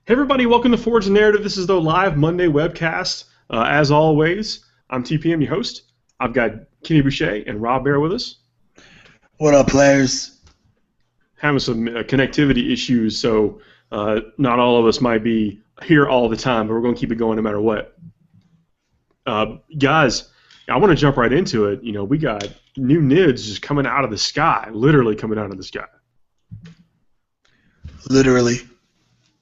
Hey everybody, welcome to Forge the Narrative. This is the live Monday webcast. As always, I'm TPM, your host. I've got Kenny Boucher and Rob Bear with us. What up, players? Having some connectivity issues, so not all of us might be here all the time, but we're going to keep it going no matter what. Guys, I want to jump right into it. You know, we got new NIDs just coming out of the sky, literally coming out of the sky. Literally.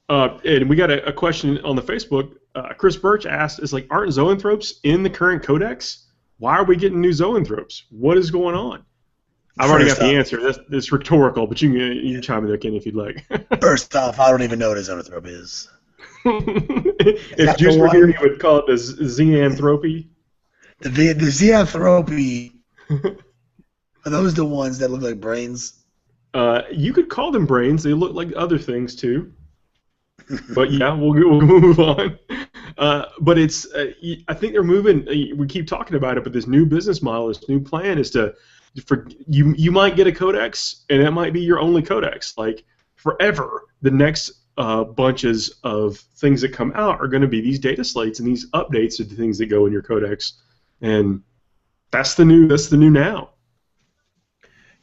And we got a question on the Facebook. Chris Birch asked, aren't zoanthropes in the current codex? Why are we getting new zoanthropes? What is going on? I've already got the answer. That's rhetorical, but you can chime in there, Kenny, if you'd like. First off, I don't even know what a zoanthrope is. If Juice were here, he would call it the zeanthropy. The zeanthropy, are those the ones that look like brains? You could call them brains. They look like other things, too. But yeah, we'll move on. But it's I think they're moving. We keep talking about it, but this new business model, this new plan is you might get a codex, and that might be your only codex. Like forever, the next bunches of things that come out are going to be these data slates and these updates to the things that go in your codex, and that's the new now.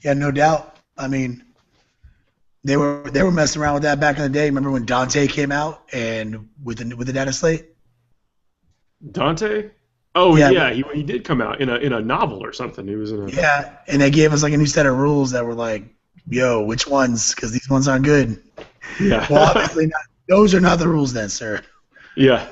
Yeah, no doubt. I mean, They were messing around with that back in the day. Remember when Dante came out and with the data slate? Dante? Oh yeah, he did come out in a novel or something. He was in a and they gave us like a new set of rules that were like, yo, which ones? Because these ones aren't good. Yeah. Well, obviously not. Those are not the rules then, sir. Yeah.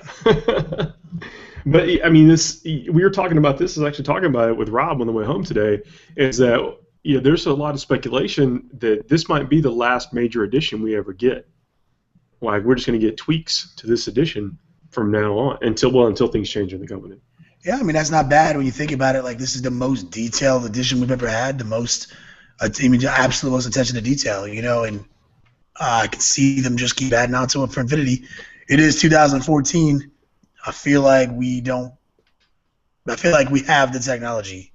But I mean, we were talking about this. I was actually talking about it with Rob on the way home today. Is that there's a lot of speculation that this might be the last major edition we ever get. Like, we're just going to get tweaks to this edition from now on until things change in the company. Yeah, I mean, that's not bad when you think about it. Like, this is the most detailed edition we've ever had, the absolute most attention to detail, and I can see them just keep adding on to it for infinity. It is 2014. I feel like we have the technology.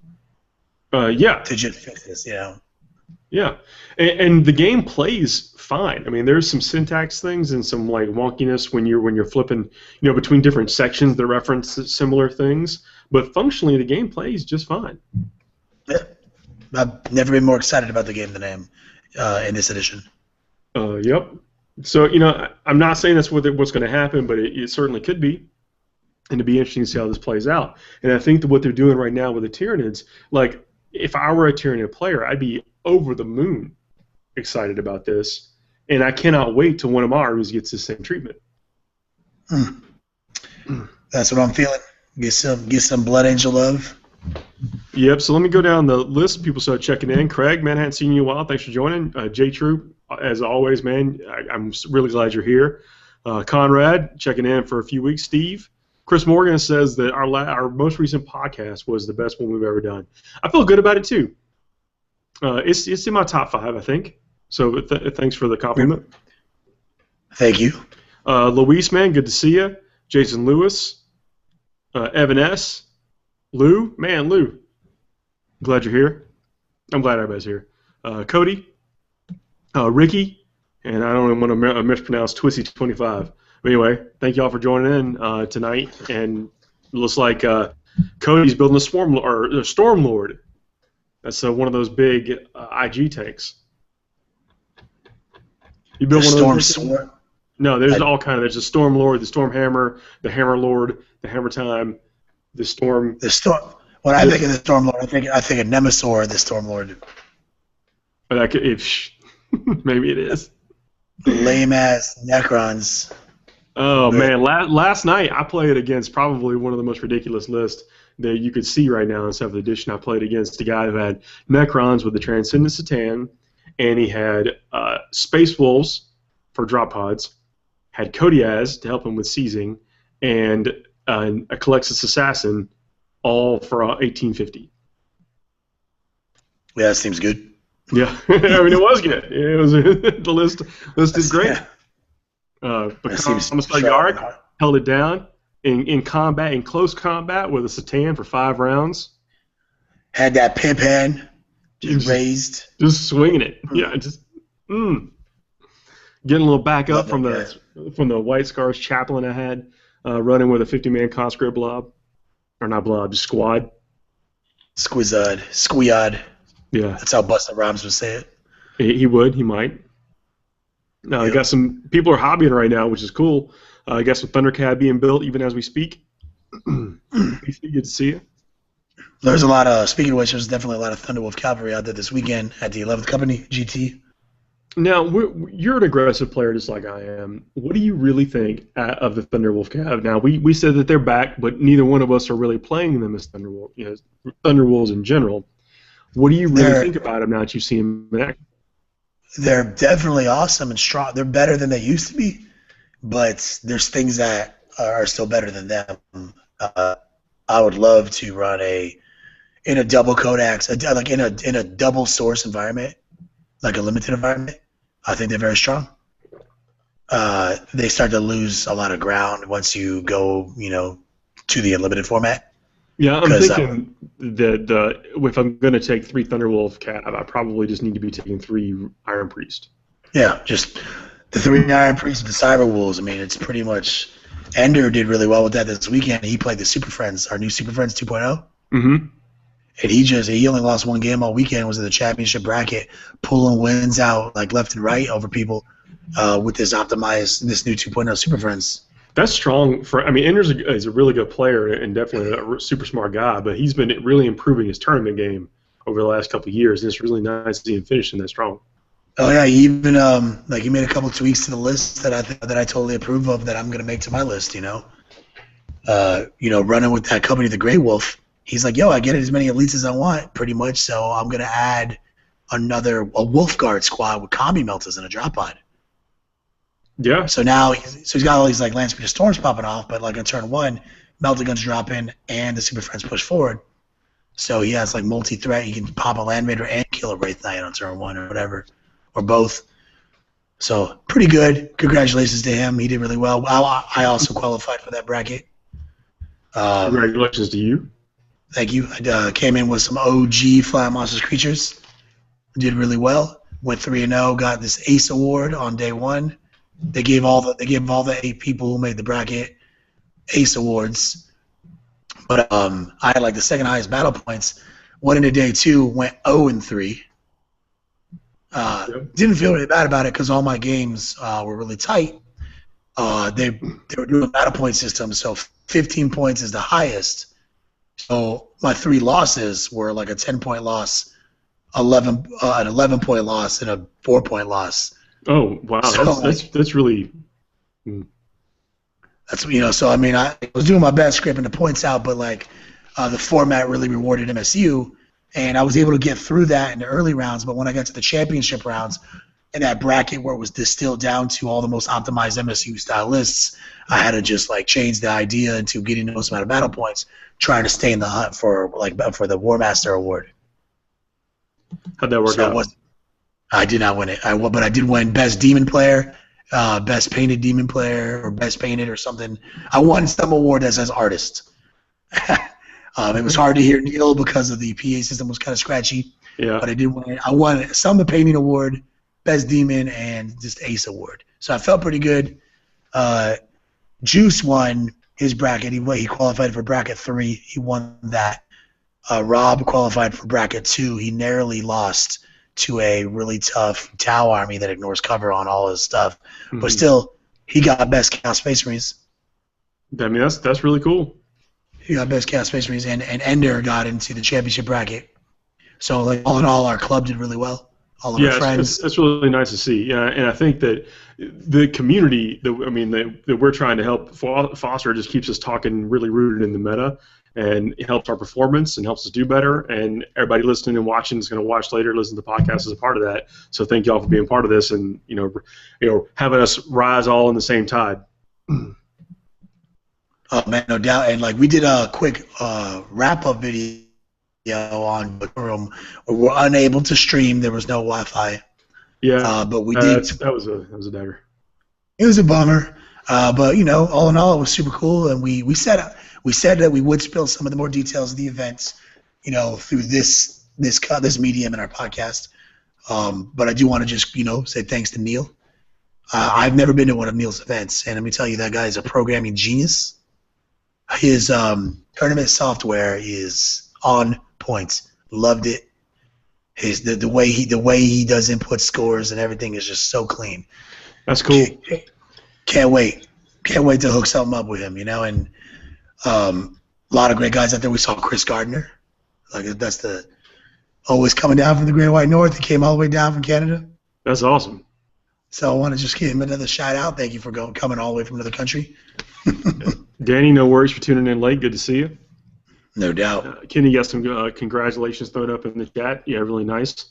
To just fix this, Yeah, and the game plays fine. I mean, there's some syntax things and some like wonkiness when you're flipping, between different sections that reference similar things. But functionally, the game plays just fine. Yeah, I've never been more excited about the game than I am in this edition. Yep. So I'm not saying that's what's going to happen, but it certainly could be. And it'd be interesting to see how this plays out. And I think that what they're doing right now with the Tyranids, like, if I were a Tyranid player, I'd be over the moon excited about this, and I cannot wait till one of my armies gets the same treatment. That's what I'm feeling. Get some Blood Angel love. Yep. So let me go down the list. People start checking in. Craig, man, I hadn't seen you in a while. Thanks for joining. J Troop, as always, man, I'm really glad you're here. Conrad, checking in for a few weeks. Steve. Chris Morgan says that our most recent podcast was the best one we've ever done. I feel good about it too. It's in my top 5, I think. So thanks for the compliment. Thank you. Luis, man, good to see you. Jason Lewis, Evan S, Lou, glad you're here. I'm glad everybody's here. Cody, Ricky, and I don't even want to mispronounce Twissy25. But anyway, thank you all for joining in tonight. And it looks like Cody's building a Storm Lord. That's one of those big IG tanks. You build one of those? No, there's all kind of. There's the Storm Lord, the Storm Hammer, the Hammer Lord, the Hammer Time, the Storm. When I think of the Storm Lord, I think of Nemesaur, the Storm Lord. But maybe it is. Lame ass Necrons. Oh man! Last night I played against probably one of the most ridiculous lists that you could see right now in 7th edition. I played against a guy who had Necrons with the Transcendent Satan, and he had Space Wolves for drop pods, had Kodiaz to help him with seizing, and a Calexis Assassin, all for 1850. Yeah, that seems good. Yeah, I mean it was good. It was the list is great. Yeah. But Yard held it down in combat, in close combat with a Satan for 5 rounds. Had that pimp hand just raised. Just swinging it. Yeah, Getting a little backup Love from those guys. the White Scars chaplain I had, running with a 50-man conscript blob, or not blob, just squad. Squead. Yeah, That's how Busta Rhymes would say it. he would, he might. I Yep. got some people are hobbying right now, which is cool. I guess with Thundercat being built even as we speak. Good to see you. There's a lot of, speaking of which, there's definitely a lot of Thunderwolf cavalry out there this weekend at the 11th Company, GT. Now, you're an aggressive player just like I am. What do you really think of the Thunderwolf Cav? Now, we said that they're back, but neither one of us are really playing them as Thunderwolves in general. What do you really think about them now that you've seen them in action? They're definitely awesome and strong. They're better than they used to be, but there's things that are still better than them. I would love to run in a double codex, like in a double source environment, like a limited environment. I think they're very strong. They start to lose a lot of ground once you go, to the unlimited format. Yeah, I'm thinking that if I'm going to take 3 Thunderwolf Cav, I probably just need to be taking 3 Iron Priest. Yeah, just the 3 Iron Priests with the Cyber Wolves. I mean, it's pretty much. Ender did really well with that this weekend. He played the Super Friends, our new Super Friends 2.0. Mm-hmm. And he only lost 1 game all weekend, was in the championship bracket, pulling wins out like left and right over people with this new 2.0 Super Friends. That's strong. Ender's is a really good player and definitely a super smart guy, but he's been really improving his tournament game over the last couple of years, and it's really nice to see him finishing that strong. Oh yeah, he even he made a couple tweaks to the list that I totally approve of that I'm gonna make to my list. Running with that company, the Grey Wolf. He's like, yo, I get as many elites as I want, pretty much. So I'm gonna add a Wolf Guard squad with combi meltas and a drop pod. Yeah. So now he's got all these like Land Speeder Storms popping off, but like on turn 1, Melta Guns drop in and the Super Friends push forward. So he has like multi-threat. He can pop a Land Raider and kill a Wraith Knight on turn 1 or whatever, or both. So pretty good. Congratulations to him. He did really well. I also qualified for that bracket. Congratulations to you. Thank you. I came in with some OG Flying Monsters creatures. Did really well. Went 3-0. Got this Ace Award on day 1. They gave all the 8 people who made the bracket Ace Awards. But I had like the second highest battle points. Went into day 2, went 0-3. Didn't feel really bad about it because all my games were really tight. They were doing a battle point system, so 15 points is the highest. So my 3 losses were like a 10-point loss, an 11-point loss, and a 4-point loss. Oh wow, so, that's really. That's So I mean, I was doing my best scraping the points out, but like the format really rewarded MSU, and I was able to get through that in the early rounds. But when I got to the championship rounds, in that bracket where it was distilled down to all the most optimized MSU style lists, I had to just like change the idea into getting the most amount of battle points, trying to stay in the hunt for the War Master Award. How'd that work out? I did not win it. But I did win Best Demon Player, Best Painted Demon Player, or Best Painted or something. I won some award that says Artist. It was hard to hear Neil because of the PA system was kind of scratchy. Yeah. But I did win it. I won some of the Painting Award, Best Demon, and just Ace Award. So I felt pretty good. Juice won his bracket. He qualified for bracket 3. He won that. Rob qualified for bracket 2. He narrowly lost to a really tough Tau army that ignores cover on all his stuff. Mm-hmm. But still, he got Best Chaos Space Marines. I mean, that's really cool. He got Best Chaos Space Marines, and Ender got into the championship bracket. So, like, all in all, our club did really well. All of our friends. That's really nice to see. Yeah, and I think that the community that we're trying to help foster just keeps us talking really rooted in the meta, and it helps our performance and helps us do better. And everybody listening and watching is going to watch later, listen to the podcast as a part of that. So thank y'all for being part of this and having us rise all in the same tide. Oh man, no doubt. And like we did a quick wrap-up video on the room. We were unable to stream. There was no Wi-Fi. Yeah, but we did. That was a dagger. It was a bummer, but all in all, it was super cool. And we said that we would spill some of the more details of the events, through this medium in our podcast. But I do want to just say thanks to Neil I've never been to one of Neil's events, and let me tell you, that guy is a programming genius. His tournament software is on point. Loved it. The way he does input scores and everything is just so clean. That's cool. Can't wait to hook something up with him. And a lot of great guys out there. We saw Chris Gardner. Like that's the always coming down from the Great White North. He came all the way down from Canada. That's awesome. So I want to just give him another shout out. Thank you for coming all the way from another country. Danny, no worries for tuning in late. Good to see you. No doubt. Kenny got some congratulations thrown up in the chat. Yeah, really nice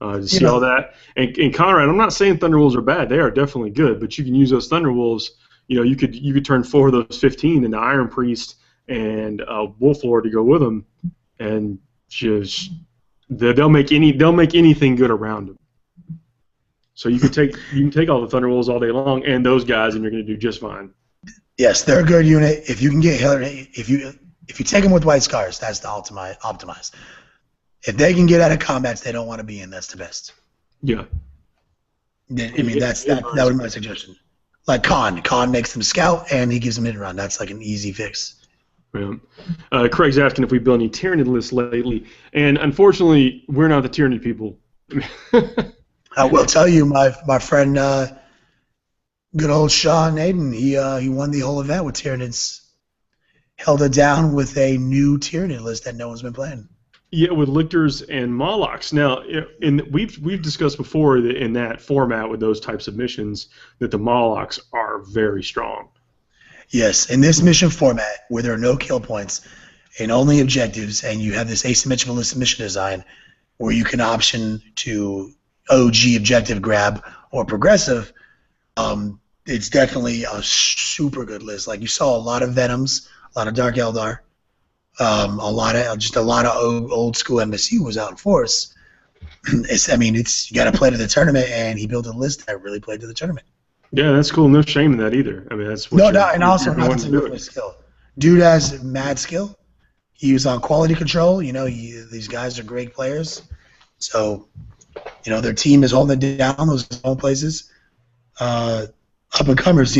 to see all that. And Conrad, I'm not saying Thunderwolves are bad. They are definitely good, but you can use those Thunderwolves. You could turn 4 of those 15 into Iron Priest and Wolf Lord to go with them, and just they'll make anything good around them. So you can take all the Thunderwolves all day long and those guys, and you're going to do just fine. Yes, they're a good unit. If you can get Hillary, if you take them with White Scars, that's the optimized. If they can get out of combats they don't want to be in, that's the best. Yeah. I mean, that would be my suggestion. Like Khan makes them scout and he gives them hit and run. That's like an easy fix. Yeah. Craig's asking if we built any tyranny lists lately, and unfortunately, we're not the tyranny people. I will tell you, my friend, good old Sean Aiden, he won the whole event with Tyranids. Held it down with a new Tyranid list that no one's been playing. Yeah, with Lictors and Molochs. Now, we've discussed before that in that format with those types of missions that the Molochs are very strong. Yes, in this mission format where there are no kill points and only objectives, and you have this asymmetrical mission design where you can option to OG objective grab or progressive, it's definitely a super good list. Like you saw a lot of Venoms, a lot of Dark Eldar, a lot of old school MSU was out in force. You got to play to the tournament, and he built a list that really played to the tournament. Yeah, that's cool. No shame in that either. I mean, that's what and also not to do with skill. Dude has mad skill. He was on quality control. These guys are great players. So, their team is holding it down those home places. Up and comers,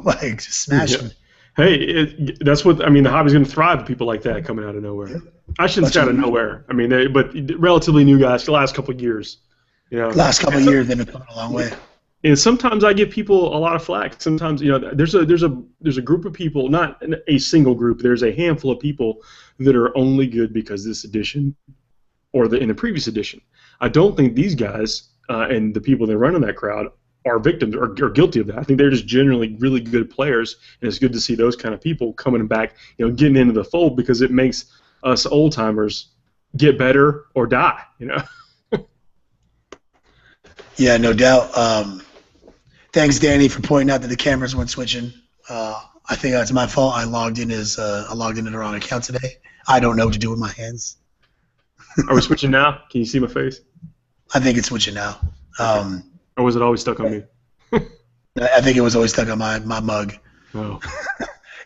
like just smash them. Hey, that's what the hobby's going to thrive with people like that coming out of nowhere. Yeah. I shouldn't say out of nowhere. But relatively new guys the last couple of years. Last couple of years, they've been coming a long way. And sometimes I give people a lot of flack. Sometimes there's a group of people, not a single group. There's a handful of people that are only good because this edition, or in the previous edition. I don't think these guys and the people that run in that crowd are victims or guilty of that. I think they're just generally really good players, and it's good to see those kind of people coming back, getting into the fold, because it makes us old timers get better or die. Yeah, no doubt. Thanks, Danny, for pointing out that the cameras weren't switching. I think that's my fault. I logged in into the wrong account today. I don't know what to do with my hands. Are we switching now? Can you see my face? I think it's switching now. Or was it always stuck on me? I think it was always stuck on my mug. Oh.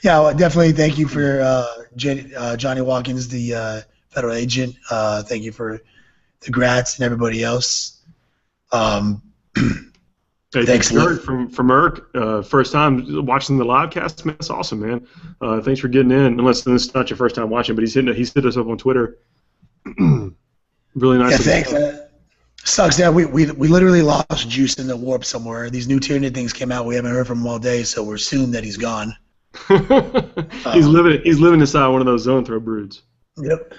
Yeah, well, definitely thank you for Johnny Watkins, the federal agent. Thank you for the grats and everybody else. Hey, thanks, Eric, from Eric. First time watching the live cast, man. That's awesome, man. Thanks for getting in. Unless this is not your first time watching, but he's hit us up on Twitter. Really nice. Yeah, thanks. Sucks that we literally lost Juice in the warp somewhere. These new Tyranid things came out. We haven't heard from him all day, so we're assuming that he's gone. He's living inside one of those zone throw broods. Yep.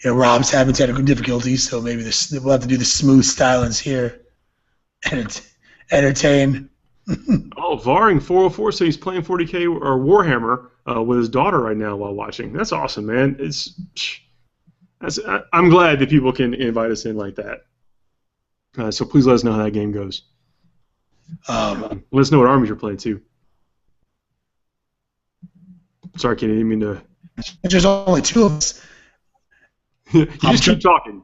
Yeah, Rob's having technical difficulties, so maybe we'll have to do the smooth stylings here and entertain. Varing 404 says he's playing 40K or Warhammer with his daughter right now while watching. That's awesome, man. I'm glad that people can invite us in like that. So please let us know how that game goes. Let us know what armies you're playing too. Sorry, Kenny, I didn't mean to. There's only two of us. You just keep talking.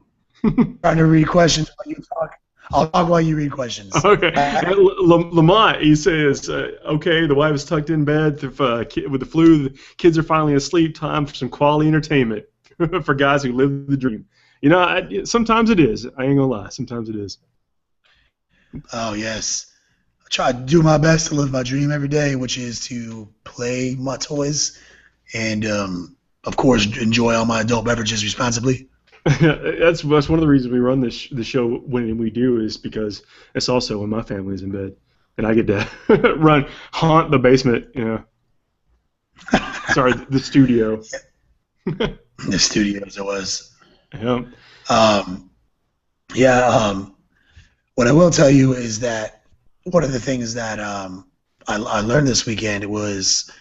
Trying to read questions while you talk. I'll talk while you read questions. Okay. Lamont, he says, okay, the wife is tucked in bed with the flu. The kids are finally asleep. Time for some quality entertainment for guys who live the dream. Sometimes it is. I ain't gonna lie. Sometimes it is. Oh yes. try to do my best to live my dream every day, which is to play my toys and, of course, enjoy all my adult beverages responsibly. That's one of the reasons we run the show when we do, is because it's also when my family's in bed and I get to haunt the basement. Sorry, the studio. The studio, as it was. Yeah. What I will tell you is that one of the things that I learned this weekend was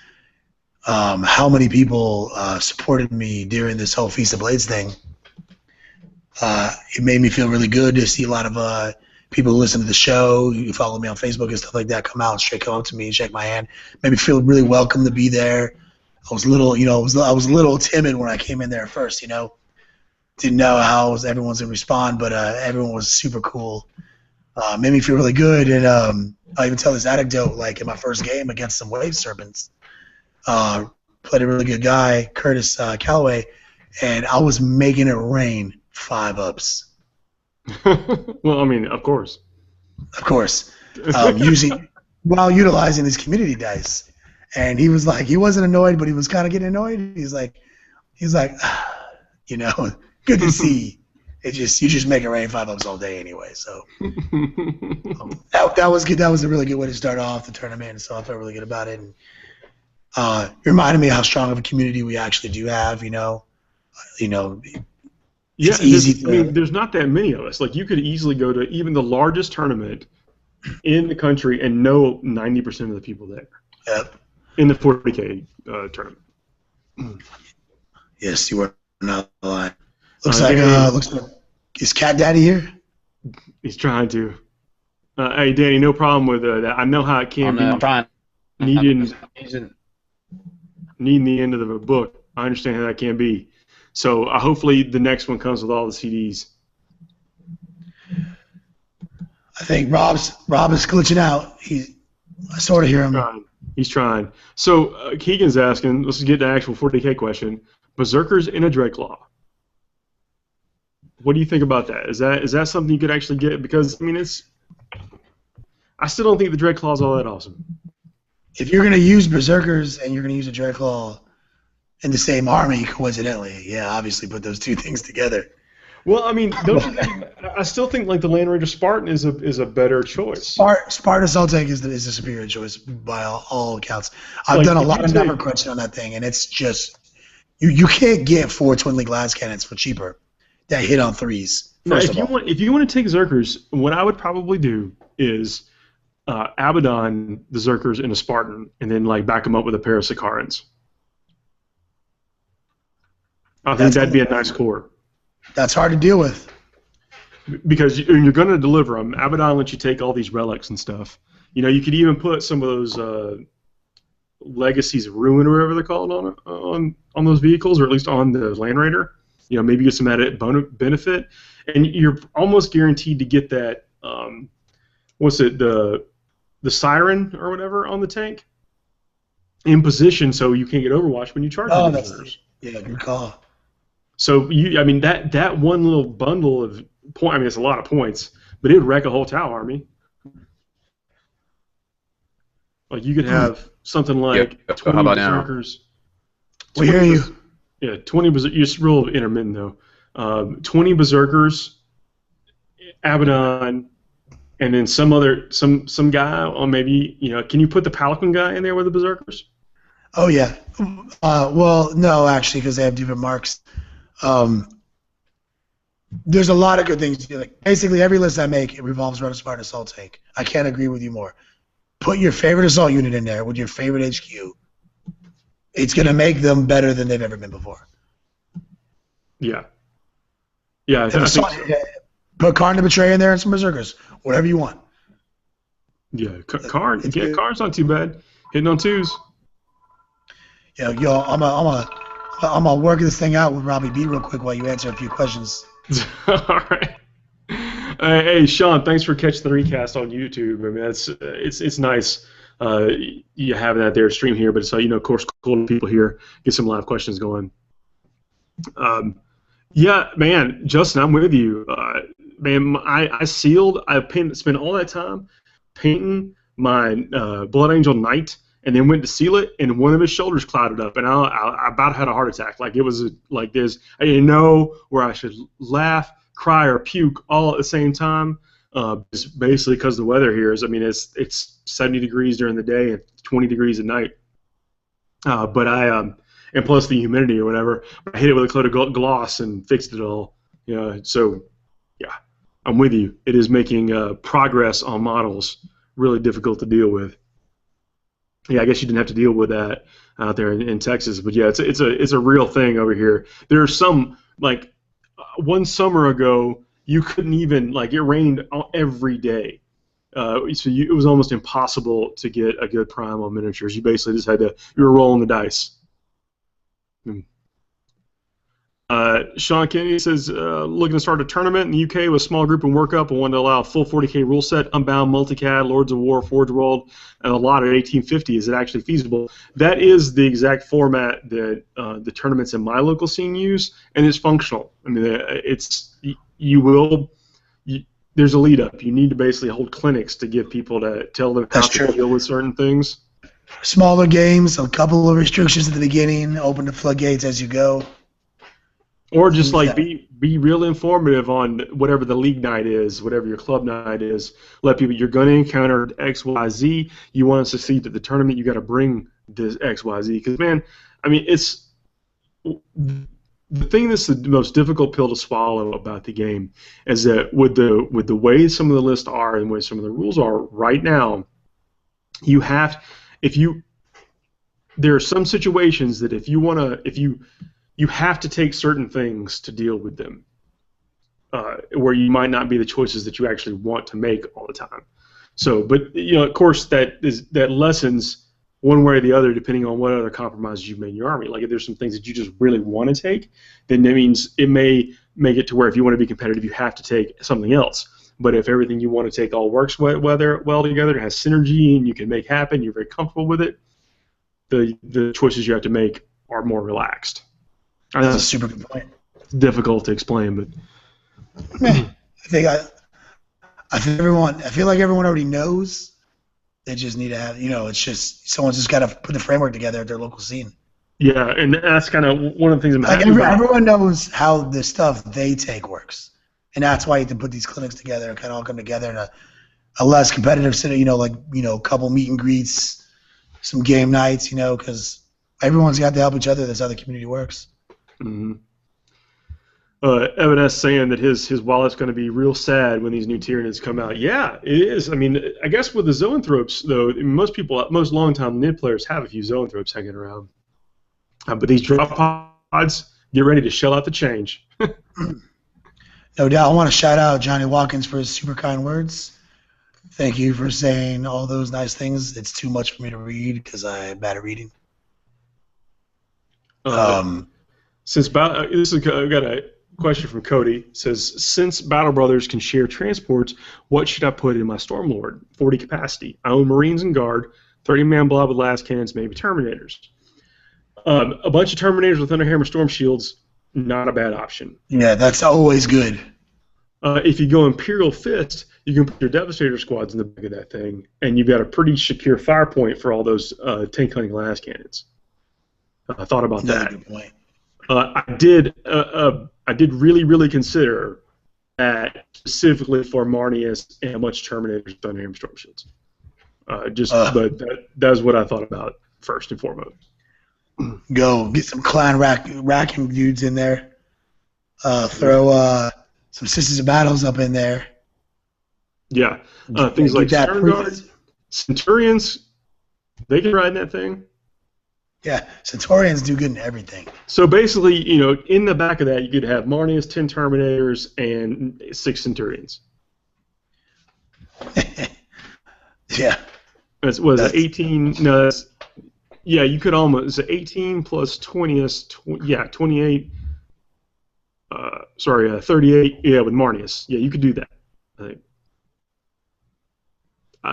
how many people supported me during this whole Feast of Blades thing. It made me feel really good to see a lot of people who listen to the show, who follow me on Facebook and stuff like that, come up to me and shake my hand. Made me feel really welcome to be there. I was a little, I was a little timid when I came in there at first, Didn't know how everyone's gonna respond, but everyone was super cool. Made me feel really good, and I even tell this anecdote, like in my first game against some Wave Serpents, played a really good guy, Curtis Calloway, and I was making it rain 5-ups. Well, I mean, of course. Of course, while utilizing his community dice, and he was like, he wasn't annoyed, but he was kind of getting annoyed. He's like, good to see. You just make it rain 5-ups all day anyway. So that was good. That was a really good way to start off the tournament, and so I felt really good about it. And it reminded me how strong of a community we actually do have. Yeah, easy. There's not that many of us. Like, you could easily go to even the largest tournament in the country and know 90% of the people there. Yep. In the 40K tournament. Yes, you were not lying. Looks like is Cat Daddy here? He's trying to. Hey, Danny, no problem with that. I know how it can be. I'm trying. Needing the end of the book. I understand how that can be. So hopefully the next one comes with all the CDs. I think Rob is glitching out. I sort of hear him. He's trying. So Keegan's asking, let's get to the actual 40K question. Berserkers in a Dreadclaw. What do you think about that? Is that something you could actually get? Because, I still don't think the Dreadclaw is all that awesome. If you're going to use Berserkers and you're going to use a Dreadclaw in the same army, coincidentally, yeah, obviously put those two things together. Well, don't you think, I still think like the Land Raider Spartan is a better choice. Spartan Assault Tank is a superior choice by all accounts. I've done a lot of number crunching on that thing, and it's just you can't get 4 Twin Link Glass Cannons for cheaper that hit on 3s. Now, if you want to take Zerkers, what I would probably do is Abaddon the Zerkers in a Spartan, and then back them up with a pair of Sicarans. I think that'd be a nice core. That's hard to deal with. Because you're going to deliver them. Abaddon lets you take all these relics and stuff. You could even put some of those Legacies of Ruin or whatever they're called on those vehicles, or at least on the Land Raider. Maybe get some added benefit, and you're almost guaranteed to get that. The Siren or whatever on the tank in position, so you can't get overwatched when you charge. Oh, yeah, good call. So that one little bundle of point. It's a lot of points, but it'd wreck a whole Tau army. Like, you could have something like 20 Berserkers. We hear you. Yeah, 20 Berserkers. It's real intermittent though. 20 Berserkers, Abaddon, and then some guy, or maybe can you put the Pelican guy in there with the Berserkers? Oh yeah. Well, no, actually, because they have different marks. There's a lot of good things to do. Like, basically, every list I make, it revolves around a Spartan Assault Tank. I can't agree with you more. Put your favorite assault unit in there with your favorite HQ. It's going to make them better than they've ever been before. Yeah. Yeah, I think so. Put Karn the Betrayer in there and some Berserkers. Whatever you want. Yeah, Karn. Yeah, Karn's not too bad. Hitting on 2s. Yeah, yo, I'm gonna work this thing out with Robbie B real quick while you answer a few questions. All right. Hey, Sean, thanks for catching the recast on YouTube. It's nice you having that there stream here, but it's of course, cool people here get some live questions going. Yeah, man, Justin, I'm with you. Man, I spent all that time painting my Blood Angel Knight, and then went to seal it, and one of his shoulders clouded up, and I about had a heart attack. Like it was like this. I didn't know where I should laugh, cry, or puke all at the same time. It's basically because the weather here is. I mean, it's 70 degrees during the day and 20 degrees at night. But and plus the humidity or whatever. I hit it with a coat of gloss and fixed it all. So yeah, I'm with you. It is making progress on models really difficult to deal with. Yeah, I guess you didn't have to deal with that out there in Texas, but yeah, it's a real thing over here. There's some like one summer ago you couldn't even like it rained every day, so it was almost impossible to get a good prime on miniatures. You basically just had you were rolling the dice. Sean Kennedy says, looking to start a tournament in the UK with a small group and work up and wanted to allow a full 40k rule set, Unbound, Multicad, Lords of War, Forge World, and a lot at 1850. Is it actually feasible? That is the exact format that the tournaments in my local scene use, and it's functional. I mean, there's a lead up. You need to basically hold clinics to give people to tell them how to deal with certain things. Smaller games, a couple of restrictions at the beginning, open the floodgates as you go. Or just like be real informative on whatever the league night is, whatever your club night is. Let people you're going to encounter X, Y, Z. You want to succeed at the tournament, you got to bring this X, Y, Z. Because man, I mean, it's the thing that's the most difficult pill to swallow about the game is that with the way some of the lists are and the way some of the rules are right now, there are some situations that you have to take certain things to deal with them, where you might not be the choices that you actually want to make all the time. So, but of course, that lessens one way or the other depending on what other compromises you've made in your army. Like if there's some things that you just really want to take, then that means it may make it to where if you want to be competitive, you have to take something else. But if everything you want to take all works well together, has synergy, and you can make happen, you're very comfortable with it, the choices you have to make are more relaxed. That's a super good point. It's difficult to explain, but I feel like everyone already knows. They just need to have, it's just someone's just got to put the framework together at their local scene. Yeah, and that's kind of one of the things I'm happy about. Everyone knows how the stuff they take works, and that's why you have to put these clinics together and kind of all come together in a less competitive setting. A couple meet and greets, some game nights. Because everyone's got to help each other. That's how the community works. Mm-hmm. Evan S. saying that his wallet's going to be real sad when these new Tyranids come out. Yeah, it is. I mean, I guess with the Zoanthropes, though, most long-time Nid players have a few Zoanthropes hanging around. But these drop pods, get ready to shell out the change. No doubt. I want to shout out Johnny Watkins for his super kind words. Thank you for saying all those nice things. It's too much for me to read because I'm bad at reading. I've got a question from Cody. It says, since Battle Brothers can share transports, what should I put in my Stormlord? 40 capacity. I own Marines and Guard, 30-man blob with last cannons, maybe Terminators. A bunch of Terminators with Thunderhammer Storm Shields, not a bad option. Yeah, that's always good. If you go Imperial Fist, you can put your Devastator squads in the back of that thing, and you've got a pretty secure fire point for all those tank hunting last cannons. I thought about that. That's a good point. I did really consider that specifically for Marnius and a bunch of Terminators, Thunderhammer Storm Shields. But that's what I thought about first and foremost. Go get some clan racking dudes in there. Throw some Sisters of Battles up in there. Yeah, things like Centurions, they can ride in that thing. Yeah, Centurions do good in everything. So basically, in the back of that, you could have Marnius, 10 Terminators, and 6 Centurions. Yeah. That's 18? No, that's... Yeah, you could almost... It's 18 plus 20 is... 28... 38, yeah, with Marnius. Yeah, you could do that, I think.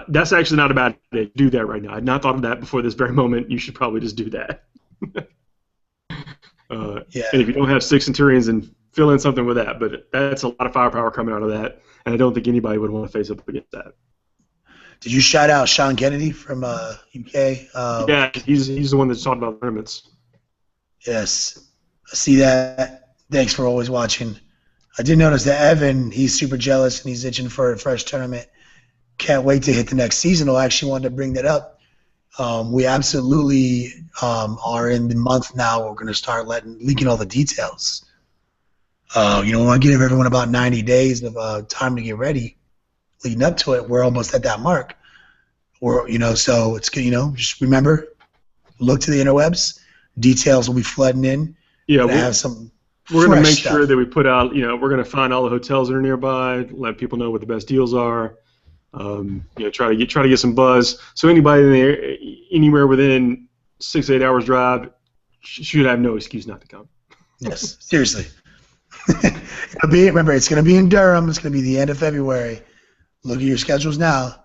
That's actually not a bad idea. Do that right now. I had not thought of that before this very moment. You should probably just do that. Yeah. And if you don't have 6 Centurions, then fill in something with that. But that's a lot of firepower coming out of that, and I don't think anybody would want to face up against that. Did you shout out Sean Kennedy from UK? Yeah, he's the one that's talking about tournaments. Yes, I see that. Thanks for always watching. I did notice that Evan, he's super jealous and he's itching for a fresh tournament. Can't wait to hit the next season. I actually wanted to bring that up. We absolutely are in the month now. We're going to start leaking all the details. We want to give everyone about 90 days of time to get ready. Leading up to it, we're almost at that mark. So it's good. Just remember, look to the interwebs. Details will be flooding in. Yeah, we're going to make sure that we put out. We're going to find all the hotels that are nearby. Let people know what the best deals are. Try to get some buzz. So anybody in there, anywhere within 6 to 8 hours drive, should have no excuse not to come. Yes, seriously. Remember, it's going to be in Durham. It's going to be the end of February. Look at your schedules now.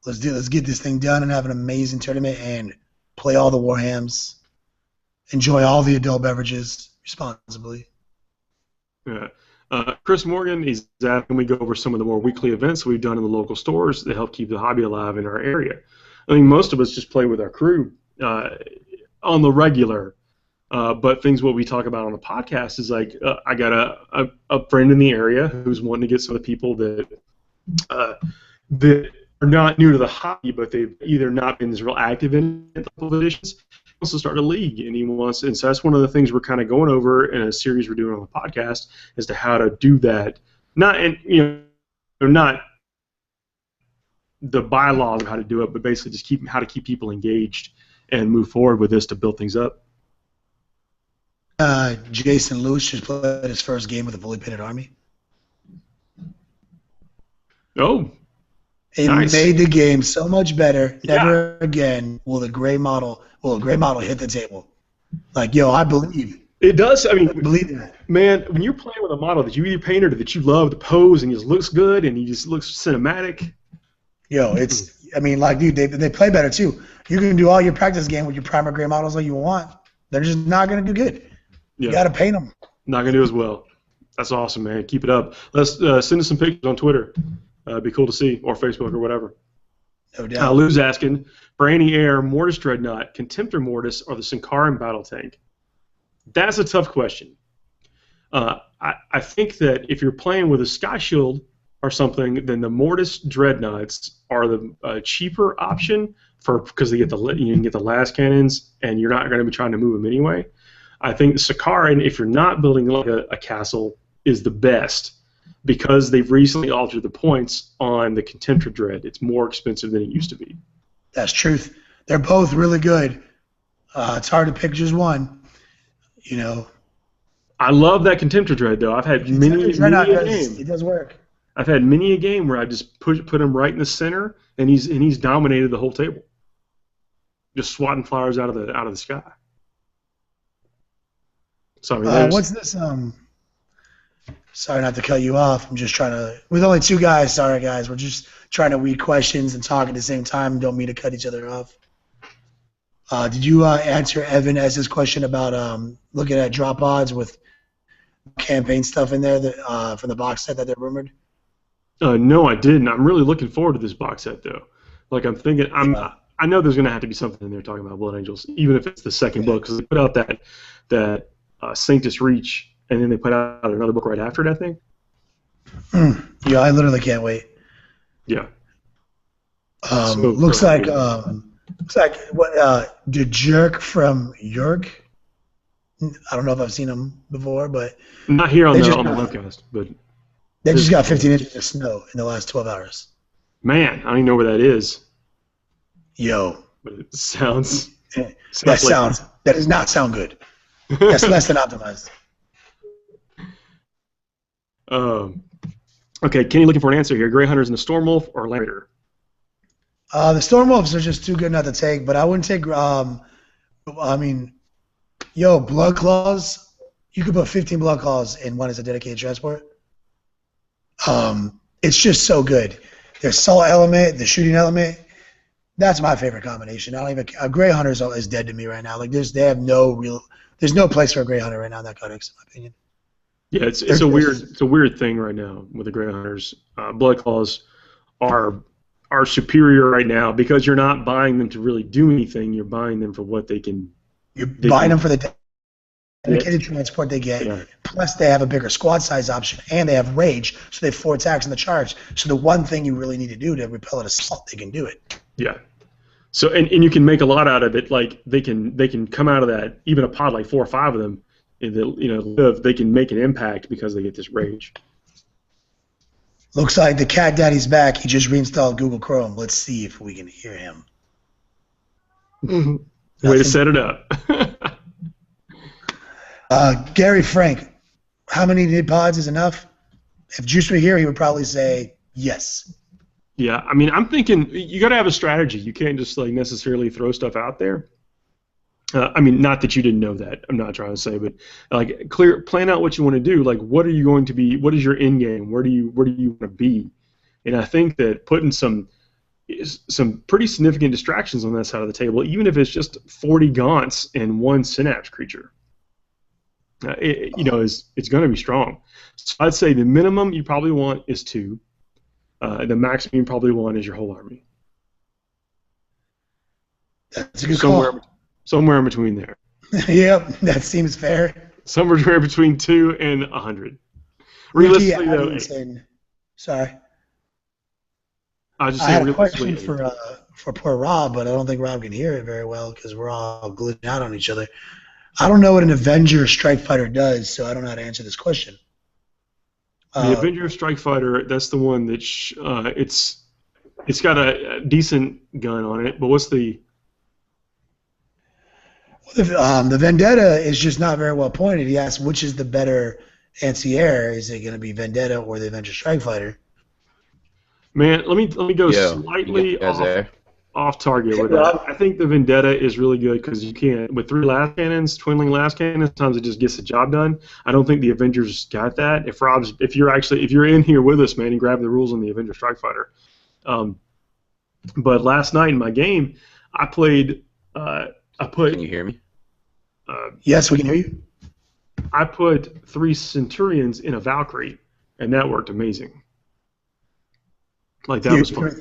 Let's get this thing done and have an amazing tournament and play all the Warhams. Enjoy all the adult beverages responsibly. Yeah. Chris Morgan, he's asking we go over some of the more weekly events we've done in the local stores that help keep the hobby alive in our area. I mean, most of us just play with our crew on the regular, but what we talk about on the podcast is like I got a friend in the area who's wanting to get some of the people that are not new to the hobby, but they've either not been as real active in a couple of editions. He wants to start a league, and so that's one of the things we're kind of going over in a series we're doing on the podcast as to how to do that. Not the bylaws of how to do it, but basically just how to keep people engaged and move forward with this to build things up. Jason Lewis just played his first game with a fully painted army. Oh, it nice. Made the game so much better. Never again will a gray model hit the table. Like, I believe. It does. I believe that. Man, when you're playing with a model that you either painted or that you love, the pose, and he just looks good, and he just looks cinematic. Dude, they play better too. You can do all your practice game with your primer gray models all you want. They're just not going to do good. Yeah. You got to paint them. Not going to do as well. That's awesome, man. Keep it up. Let's send us some pictures on Twitter. It'd be cool to see, or Facebook, or whatever. No doubt. Lou's asking, Brandy Air, Mortis Dreadnought, Contemptor Mortis, or the Sankaran Battle Tank? That's a tough question. I think that if you're playing with a Sky Shield or something, then the Mortis Dreadnoughts are the cheaper option because you can get the last cannons, and you're not going to be trying to move them anyway. I think the Sankaran, if you're not building like a castle, is the best, because they've recently altered the points on the Contemptor Dread. It's more expensive than it used to be. That's truth. They're both really good. It's hard to pick just one. I love that Contemptor Dread, though. I've had many a game. It does work. I've had many a game where I just put him right in the center, and he's dominated the whole table, just swatting flowers out of the sky. Sorry. What's this? Sorry not to cut you off. I'm just trying to. With only two guys, sorry guys. We're just trying to read questions and talk at the same time. Don't mean to cut each other off. Did you answer Evan S's question about looking at drop odds with campaign stuff in there that from the box set that they're rumored? No, I didn't. I'm really looking forward to this box set though. Like I know there's going to have to be something in there talking about Blood Angels, even if it's the second book, because they put out that Sanctus Reach. And then they put out another book right after it, I think. Yeah, I literally can't wait. Yeah. Looks like what the jerk from York. I don't know if I've seen him before, but not here on the webcast, but they just got 15 inches of snow in the last 12 hours. Man, I don't even know where that is. Yo. But it sounds. That does not sound good. That's less than optimized. Okay, Kenny looking for an answer here. Grey Hunters and the Stormwolf or Land Raider? The Stormwolves are just too good not to take, but I wouldn't take. Blood Claws. You could put 15 Blood Claws in one as a dedicated transport. It's just so good. The assault element, the shooting element. That's my favorite combination. Grey Hunters is dead to me right now. Like there's no place for a Grey Hunter right now in that codex, in my opinion. Yeah, it's a weird thing right now with the Grey Hunters. Blood Claws are are superior right now because you're not buying them to really do anything. You're buying them for what they can. You're buying them for the dedicated transport they get. Yeah. Plus, they have a bigger squad size option, and they have rage, so they have 4 attacks in the charge. So the one thing you really need to do to repel an assault, they can do it. Yeah. So and you can make a lot out of it. Like they can come out of that, even a pod like 4 or 5 of them, live. They can make an impact because they get this rage. Looks like the cat daddy's back. He just reinstalled Google Chrome. Let's see if we can hear him. Way to set it up. Gary Frank, how many knit pods is enough? If Juice were here, he would probably say yes. Yeah, I mean, I'm thinking you got to have a strategy. You can't just like necessarily throw stuff out there. I mean, not that you didn't know that. I'm not trying to say, but like plan out what you want to do. Like, what are you going to be? What is your end game? Where do you want to be? And I think that putting some pretty significant distractions on that side of the table, even if it's just 40 gaunts and 1 synapse creature, it's going to be strong. So I'd say the minimum you probably want is 2. The maximum you probably want is your whole army. That's a good call. Somewhere in between there. Yep, that seems fair. Somewhere between 2 and 100. Realistically, though. Sorry. I had a question for poor Rob, but I don't think Rob can hear it very well because we're all glitching out on each other. I don't know what an Avenger Strike Fighter does, so I don't know how to answer this question. The Avenger Strike Fighter, that's the one that it's got a decent gun on it, but what's the... The Vendetta is just not very well pointed. He asked which is the better anti-air. Is it going to be Vendetta or the Avenger Strike Fighter? Man, let me go slightly off target with that. I think the Vendetta is really good because you can with 3 last cannons, twiddling last cannons. Sometimes it just gets the job done. I don't think the Avengers got that. If you're in here with us, man, you grab the rules on the Avenger Strike Fighter. But last night in my game, I played. Can you hear me? Yes, we can hear you. I put 3 Centurions in a Valkyrie, and that worked amazing. Like that was fun.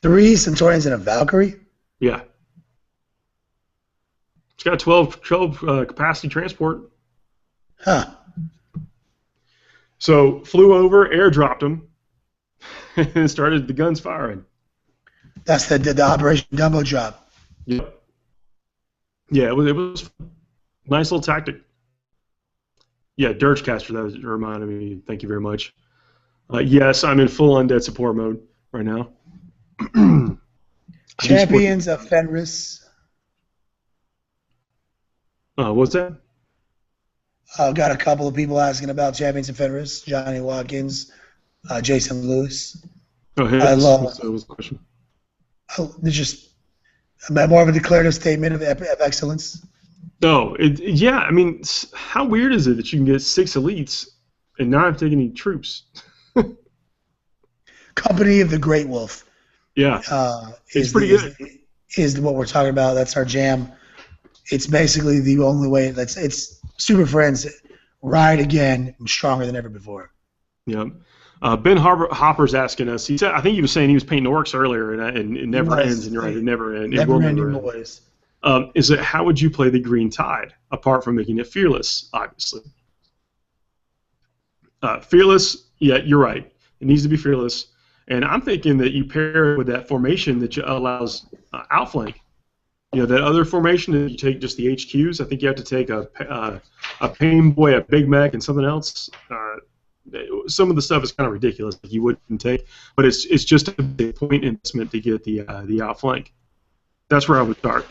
3 Centurions in a Valkyrie? Yeah. It's got 12 capacity transport. Huh. So flew over, airdropped them, and started the guns firing. That's the Operation Dumbo Drop. Yep. Yeah, it was nice little tactic. Yeah, Dirgecaster, that reminded me. Thank you very much. Yes, I'm in full undead support mode right now. Champions of Fenris. What's that? I've got a couple of people asking about Champions of Fenris. Johnny Watkins, Jason Lewis. Oh, hey, I love. What was the question? It's just more of a declarative statement of excellence. No, yeah. I mean, how weird is it that you can get 6 elites and not have to take any troops? Company of the Great Wolf. Yeah, it's pretty good. Is what we're talking about. That's our jam. It's basically the only way. It's Super Friends ride again, stronger than ever before. Yeah. Ben Hopper's asking us. He said, I think he was saying he was painting orcs earlier, and it never ends. And you're right, it never ends. Never-ending boys. Is it how would you play the Green Tide apart from making it fearless? Obviously, fearless. Yeah, you're right. It needs to be fearless. And I'm thinking that you pair it with that formation that allows outflank. You know, that other formation that you take just the HQs. I think you have to take a Pain Boy, a Big Mech, and something else. Some of the stuff is kind of ridiculous that you wouldn't take, but it's just a point investment to get the outflank. That's where I would start.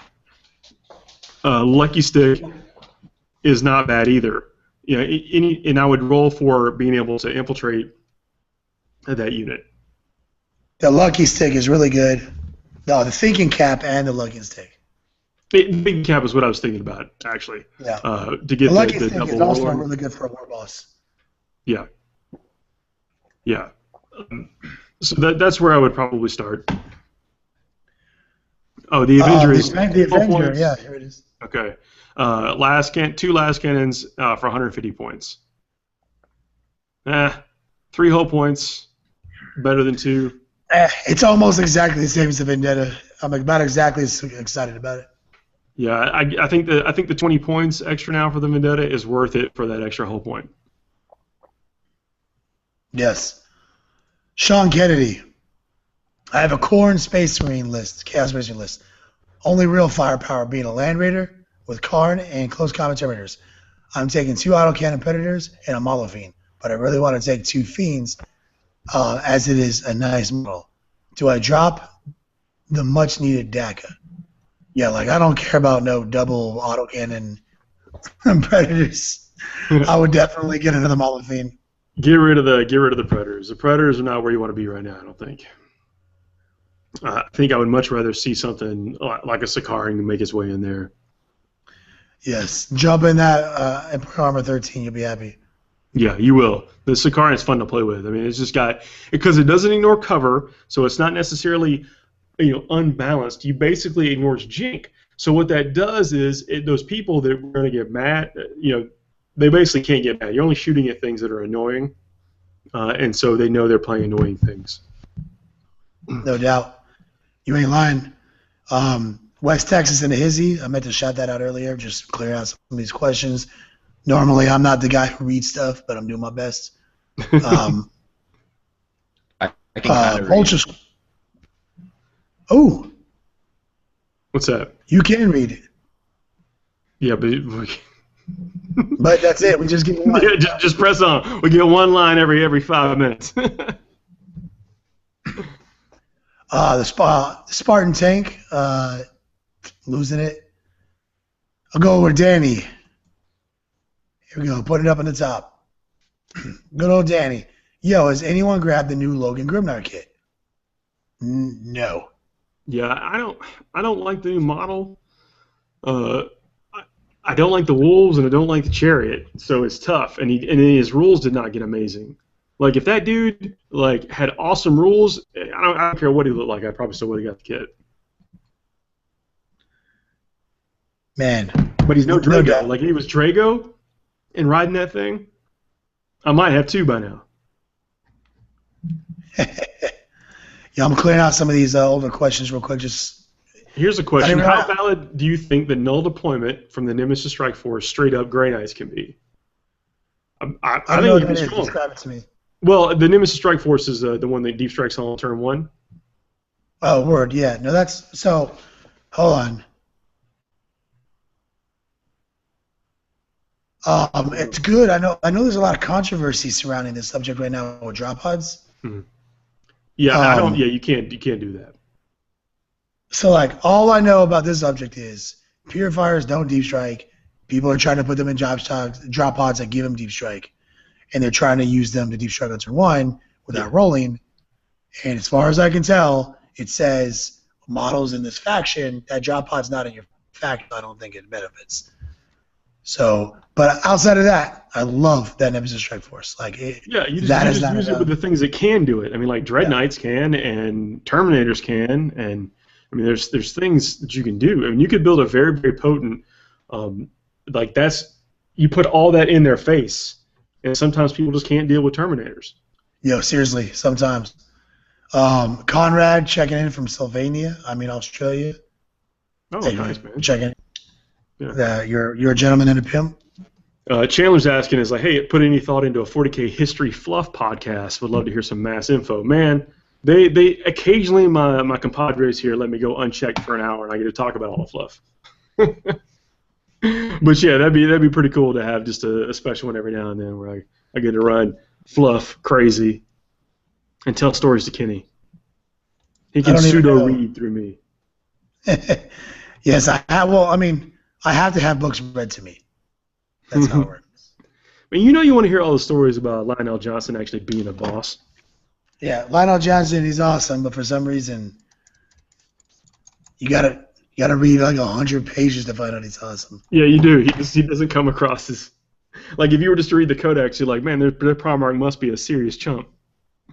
Lucky Stick is not bad either. You know, and I would roll for being able to infiltrate that unit. The Lucky Stick is really good. No, the Thinking Cap and the Lucky Stick. Big Cap is what I was thinking about, actually. Yeah. To get the Lucky the Stick double is also warlord. really good for a war boss. Yeah. Yeah. So that's where I would probably start. Oh, the Avenger is the Avenger, yeah, here it is. Okay. 2 last cannons for 150 points. 3 hull points, better than 2. It's almost exactly the same as the Vendetta. I'm about exactly as excited about it. Yeah, I think the 20 points extra now for the Vendetta is worth it for that extra whole point. Yes. Sean Kennedy. I have a Khorne Space Marine list, Chaos Space Marine list. Only real firepower being a Land Raider with Karn and close combat Terminators. I'm taking 2 autocannon Predators and a Molofine, but I really want to take 2 Fiends as it is a nice model. Do I drop the much-needed DACA? Yeah, like I don't care about no double autocannon Predators. I would definitely get another Molofine. Get rid of the Predators. The Predators are not where you want to be right now, I don't think. I think I would much rather see something like a Sakaring make its way in there. Yes, jump in that Empire Armor 13, you'll be happy. Yeah, you will. The Sakaring is fun to play with. I mean, it's just got because it doesn't ignore cover, so it's not necessarily unbalanced. You basically ignores Jink. So what that does is those people that are going to get mad, they basically can't get mad. You're only shooting at things that are annoying, and so they know they're playing annoying things. No doubt. You ain't lying. West Texas and a hizzy. I meant to shout that out earlier, just clear out some of these questions. Normally, I'm not the guy who reads stuff, but I'm doing my best. I can kind of read. Oh. What's that? You can read it. Yeah, but but that's it. We just get one. Yeah, just press on. We get one line every 5 minutes. The Spartan tank, losing it. I'll go over Danny. Here we go. Put it up on the top. Good old Danny. Yo, has anyone grabbed the new Logan Grimnar kit? No. Yeah, I don't like the new model. I don't like the Wolves and I don't like the Chariot, so it's tough. And his rules did not get amazing. Like if that dude had awesome rules, I don't care what he looked like. I probably still would have got the kit. Man, but he's no Drago. Like if he was Drago and riding that thing, I might have 2 by now. Yeah, I'm clearing out some of these older questions real quick. Here's a question: how valid do you think the null deployment from the Nemesis Strike Force straight up Grey Knights can be? I think know it can be is. strong. Describe it to me. Well, the Nemesis Strike Force is the one that deep strikes on turn 1. Oh, word, yeah. No, that's so. Hold on. It's good. I know. There's a lot of controversy surrounding this subject right now with drop pods. Mm-hmm. Yeah, I don't. Yeah, you can't do that. So, all I know about this subject is purifiers don't deep strike. People are trying to put them in drop pods that give them deep strike, and they're trying to use them to deep strike on turn 1 without rolling. And as far as I can tell, it says models in this faction that drop pod's not in your faction. I don't think it benefits. So, but outside of that, I love that Nemesis Strike Force. You just use it with the things that can do it. I mean, Dread Knights can, and Terminators can, and I mean, there's things that you can do. I mean, you could build a very, very potent, you put all that in their face, and sometimes people just can't deal with Terminators. Yo, seriously, sometimes. Conrad checking in from Sylvania. Australia. Oh, hey, nice, man. Checking. Yeah. You're a gentleman and a pimp. Chandler's asking hey, put any thought into a 40K history fluff podcast? Would love to hear some mass info. Man, they occasionally my compadres here let me go unchecked for an hour and I get to talk about all the fluff. But yeah, that'd be pretty cool to have just a special one every now and then where I get to run fluff crazy and tell stories to Kenny. He can pseudo read through me. Yes, I have to have books read to me. That's how it works. I mean, you want to hear all the stories about Lionel Johnson actually being a boss. Yeah, Lionel Johnson, he's awesome, but for some reason, you gotta read 100 pages to find out he's awesome. Yeah, you do. He doesn't come across as if you were just to read the codex, you're like, man, their Primarch must be a serious chump.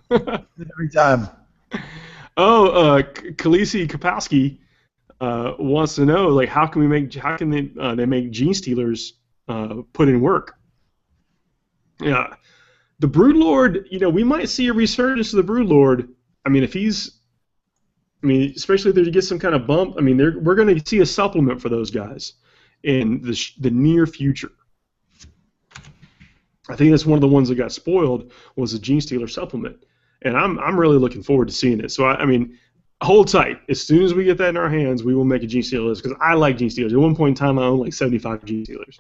Every time. Oh, Khaleesi Kapowski wants to know how can they make Gene Stealers put in work? Yeah, the Broodlord. We might see a resurgence of the Broodlord I mean, especially if they get some kind of bump. I mean, we're going to see a supplement for those guys in the near future. I think that's one of the ones that got spoiled was the Gene Stealer supplement, and I'm really looking forward to seeing it. So I mean, hold tight. As soon as we get that in our hands, we will make a Gene Stealer list because I like Gene Stealers. At one point in time, I owned like 75 Gene Stealers.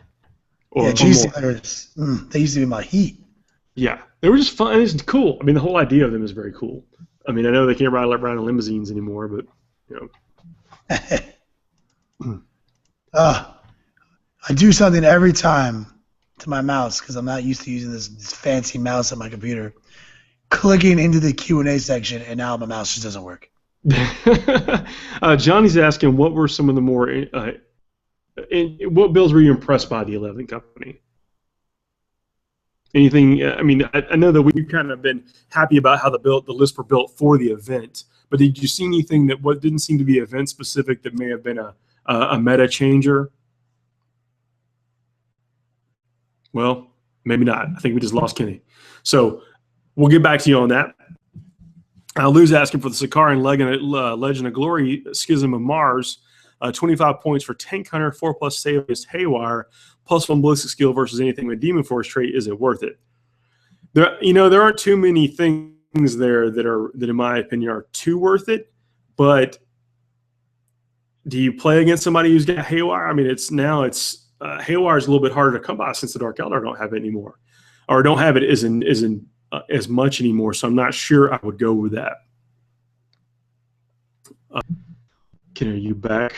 Yeah, Gene Stealers. They used to be my heat. Yeah, they were just fun. It's cool. I mean, the whole idea of them is very cool. I mean, I know they can't ride around in limousines anymore, but you know. I do something every time to my mouse because I'm not used to using this fancy mouse on my computer. Clicking into the Q&A section, and now my mouse just doesn't work. Johnny's asking, what were some of the more what builds were you impressed by the 11 company? Anything? I mean, I know that we've kind of been happy about how the lists were built for the event, but did you see anything that didn't seem to be event specific that may have been a meta changer? Well, maybe not. I think we just lost Kenny. So we'll get back to you on that. Lou's asking for the Sakarian Legend of Glory Schism of Mars. 25 points for Tank Hunter, 4+ save against Haywire, +1 ballistic skill versus anything with Demon Force trait. Is it worth it? There aren't too many things there that in my opinion are too worth it. But do you play against somebody who's got Haywire? I mean, Haywire is a little bit harder to come by since the Dark Eldar don't have it anymore, or don't have it as much anymore. So I'm not sure I would go with that. Ken, are you back?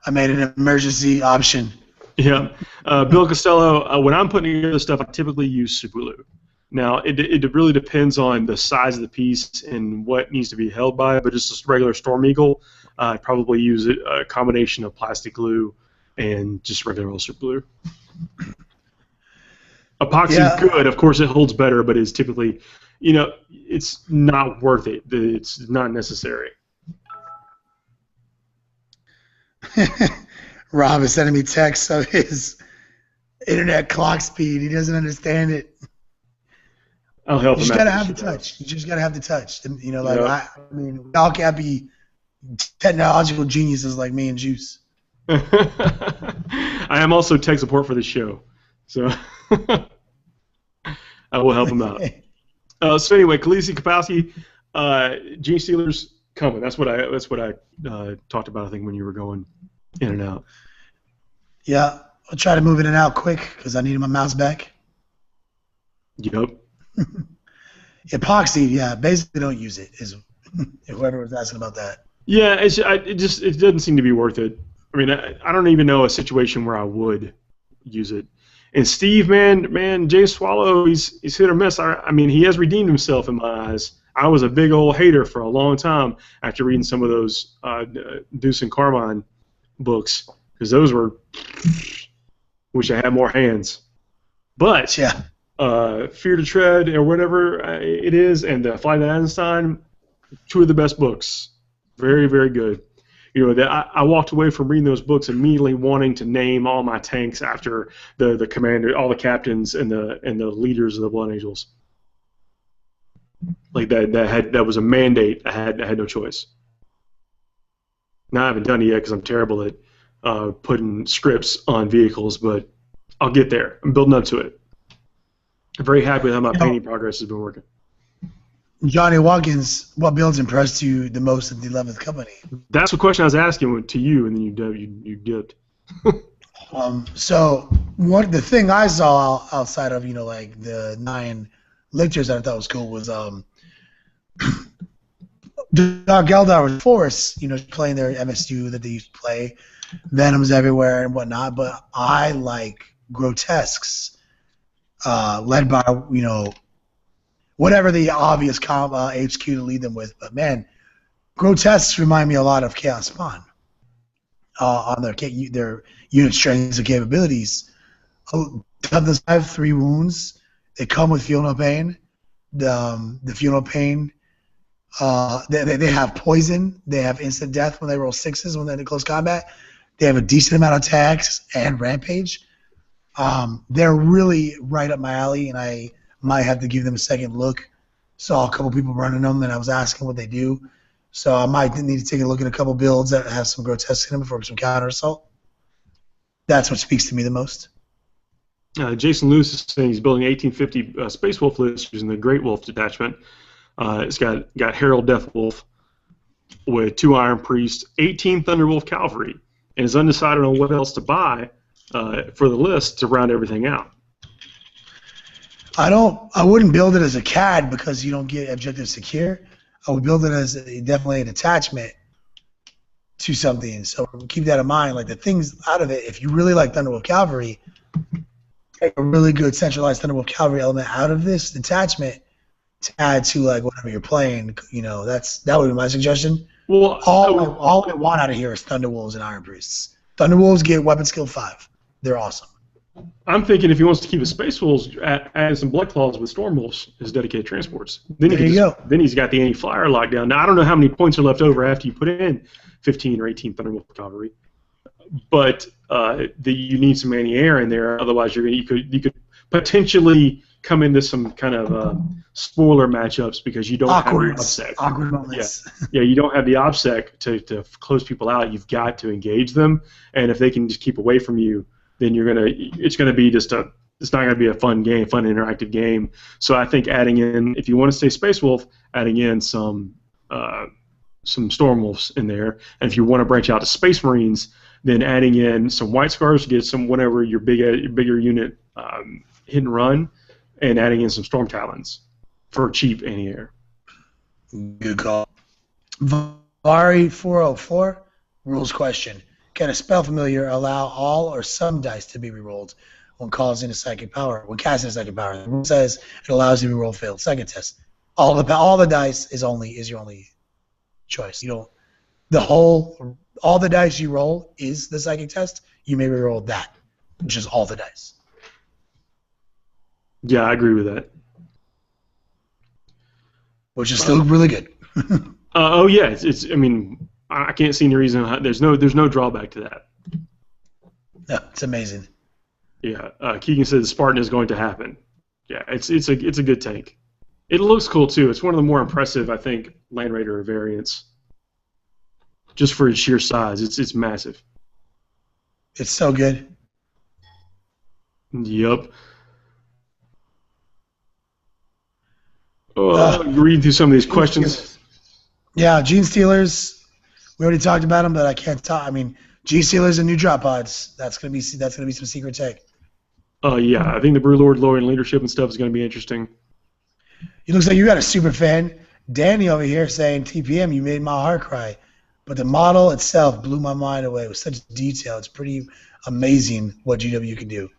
I made an emergency option. Yeah. Bill Costello, when I'm putting together stuff, I typically use Superglue. Now, it really depends on the size of the piece and what needs to be held by it, but just a regular Storm Eagle, I'd probably use a combination of plastic glue and just regular old Superglue. Epoxy is good. Of course, it holds better, but it's typically, it's not worth it. It's not necessary. Rob is sending me text of his internet clock speed. He doesn't understand it. I'll help him out. You just gotta have the touch. You just gotta have the touch. I mean, we all can't be technological geniuses like me and Juice. I am also tech support for the show, so I will help him out. So anyway, Khaleesi Kapowski, Gene Stealers coming. That's what I talked about. I think when you were going in and out. Yeah, I'll try to move in and out quick because I need my mouse back. Yep. Epoxy, yeah, basically don't use it. Is whoever was asking about that. Yeah, it doesn't seem to be worth it. I mean, I don't even know a situation where I would use it. And Steve, man, Jay Swallow, he's hit or miss. I mean, he has redeemed himself in my eyes. I was a big old hater for a long time after reading some of those Deuce and Carmine books because those were. Wish I had more hands, but yeah. Fear to Tread or whatever it is, and Flight of Eisenstein, two of the best books. Very, very good. I walked away from reading those books immediately wanting to name all my tanks after the commander, all the captains, and the leaders of the Blood Angels. Like that was a mandate. I had no choice. Now I haven't done it yet because I'm terrible at putting scripts on vehicles, but I'll get there. I'm building up to it. I'm very happy with how my painting progress has been working. Johnny Watkins, what builds impressed you the most in the 11th Company? That's the question I was asking to you, and then you dipped. So the thing I saw outside of like the 9 lictors that I thought was cool was Dark Eldar was Force, playing their MSU that they used to play, Venoms everywhere and whatnot. But I like Grotesques, led by whatever the obvious HQ to lead them with. But man, Grotesques remind me a lot of Chaos Spawn on their unit strengths and capabilities. Toughness 5, 3 wounds. They come with Feel No Pain. The Feel No Pain. They have poison. They have instant death when they roll 6s when they're in close combat. They have a decent amount of attacks and rampage. They're really right up my alley, and I might have to give them a second look saw a couple people running them, and I was asking what they do. So I might need to take a look at a couple builds that have some grotesque in them for some counter assault. That's what speaks to me the most. Jason Lewis is saying he's building 1850 Space Wolf list using the Great Wolf detachment. It's got Herald Death Wolf with 2 Iron Priests, 18 Thunderwolf Cavalry, and is undecided on what else to buy for the list to round everything out. I wouldn't build it as a CAD because you don't get objective secure. I would build it as definitely an attachment to something. So keep that in mind. Like the things out of it, if you really like Thunderwolf Cavalry, take a really good centralized Thunderwolf Cavalry element out of this detachment to add to like whatever you're playing. You know, that would be my suggestion. Well, all I want out of here is Thunderwolves and Iron Priests. Thunderwolves get weapon skill 5. They're awesome. I'm thinking if he wants to keep his Space Wolves, add some Blood Claws with Storm Wolves as dedicated transports. Then he's got the anti-flyer lockdown. Now I don't know how many points are left over after you put in 15 or 18 Thunderwolf Cavalry, but you need some anti-air in there. Otherwise, you could potentially come into some kind of spoiler matchups because you don't have the OBSEC. Awkward moments. Yeah, you don't have the OBSEC to close people out. You've got to engage them, and if they can just keep away from you, then it's gonna be it's not gonna be a fun interactive game. So I think adding in, if you want to stay Space Wolf, adding in some Storm Wolves in there, and if you want to branch out to Space Marines, then adding in some White Scars to get some whenever your bigger unit hit and run, and adding in some Storm Talons for cheap anti-air. Good call. Vari 404 rules question. Can a spell familiar allow all or some dice to be rerolled when casting a psychic power? When casting a psychic power, the rule says it allows you to reroll failed second test. All the dice is your only choice. You don't all the dice you roll is the psychic test. You may reroll that, which is all the dice. Yeah, I agree with that. Which is still really good. Oh yeah, it's. I mean, I can't see any reason. There's no drawback to that. No, it's amazing. Yeah, Keegan said the Spartan is going to happen. Yeah, it's a good tank. It looks cool too. It's one of the more impressive, I think, Land Raider variants. Just for its sheer size, it's massive. It's so good. Yep. Reading through some of these questions. Yeah, Gene Stealers. We already talked about them, but I can't talk. I mean, Gene Stealers and new drop pods. That's gonna be some secret tech. Yeah, I think the Brew Lord lowering leadership and stuff is gonna be interesting. It looks like you got a super fan, Danny over here saying, "TPM, you made my heart cry." But the model itself blew my mind away with such detail. It's pretty amazing what GW can do.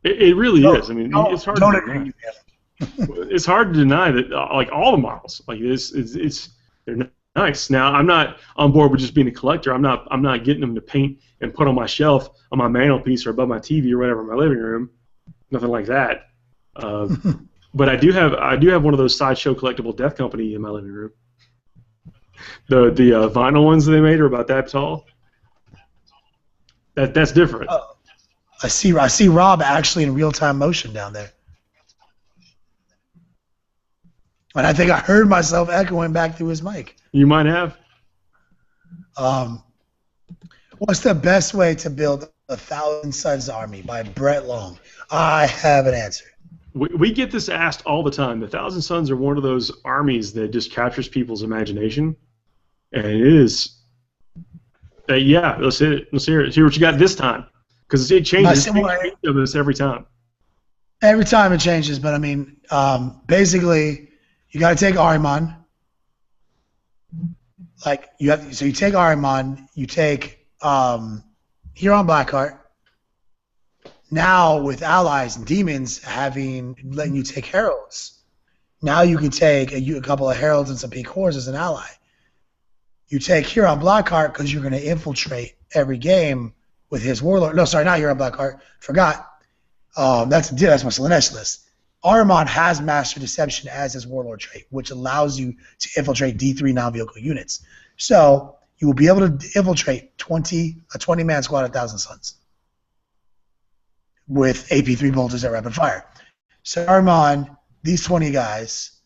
It really is. I mean, it's hard. It's hard to deny that, like all the models, like they're nice. Now, I'm not on board with just being a collector. I'm not getting them to paint and put on my shelf, on my mantelpiece, or above my TV or whatever in my living room. Nothing like that. But I do have one of those Sideshow collectible Death Company in my living room. The vinyl ones they made are about that tall. That's different. I see Rob actually in real-time motion down there. And I think I heard myself echoing back through his mic. You might have. What's the best way to build a 1,000 Suns army by Brett Long? I have an answer. We get this asked all the time. The 1,000 Suns are one of those armies that just captures people's imagination. And it is. Yeah, let's hear it. Let's hear what you got this time. Because it changes every time. Every time it changes, but I mean, basically, you got to take Ahriman. Like you take Ahriman, you take Huron Blackheart. Now with allies and demons letting you take heralds, now you can take a couple of heralds and some peak horse as an ally. You take Huron Blackheart because you're going to infiltrate every game with his warlord. No, sorry, not Huron Blackheart. Forgot. That's my Slanesh list. Ahriman has Master Deception as his warlord trait, which allows you to infiltrate D3 non-vehicle units. So you will be able to infiltrate a 20-man squad of 1,000 Suns with AP3 bolters at rapid fire. So Ahriman, these 20 guys,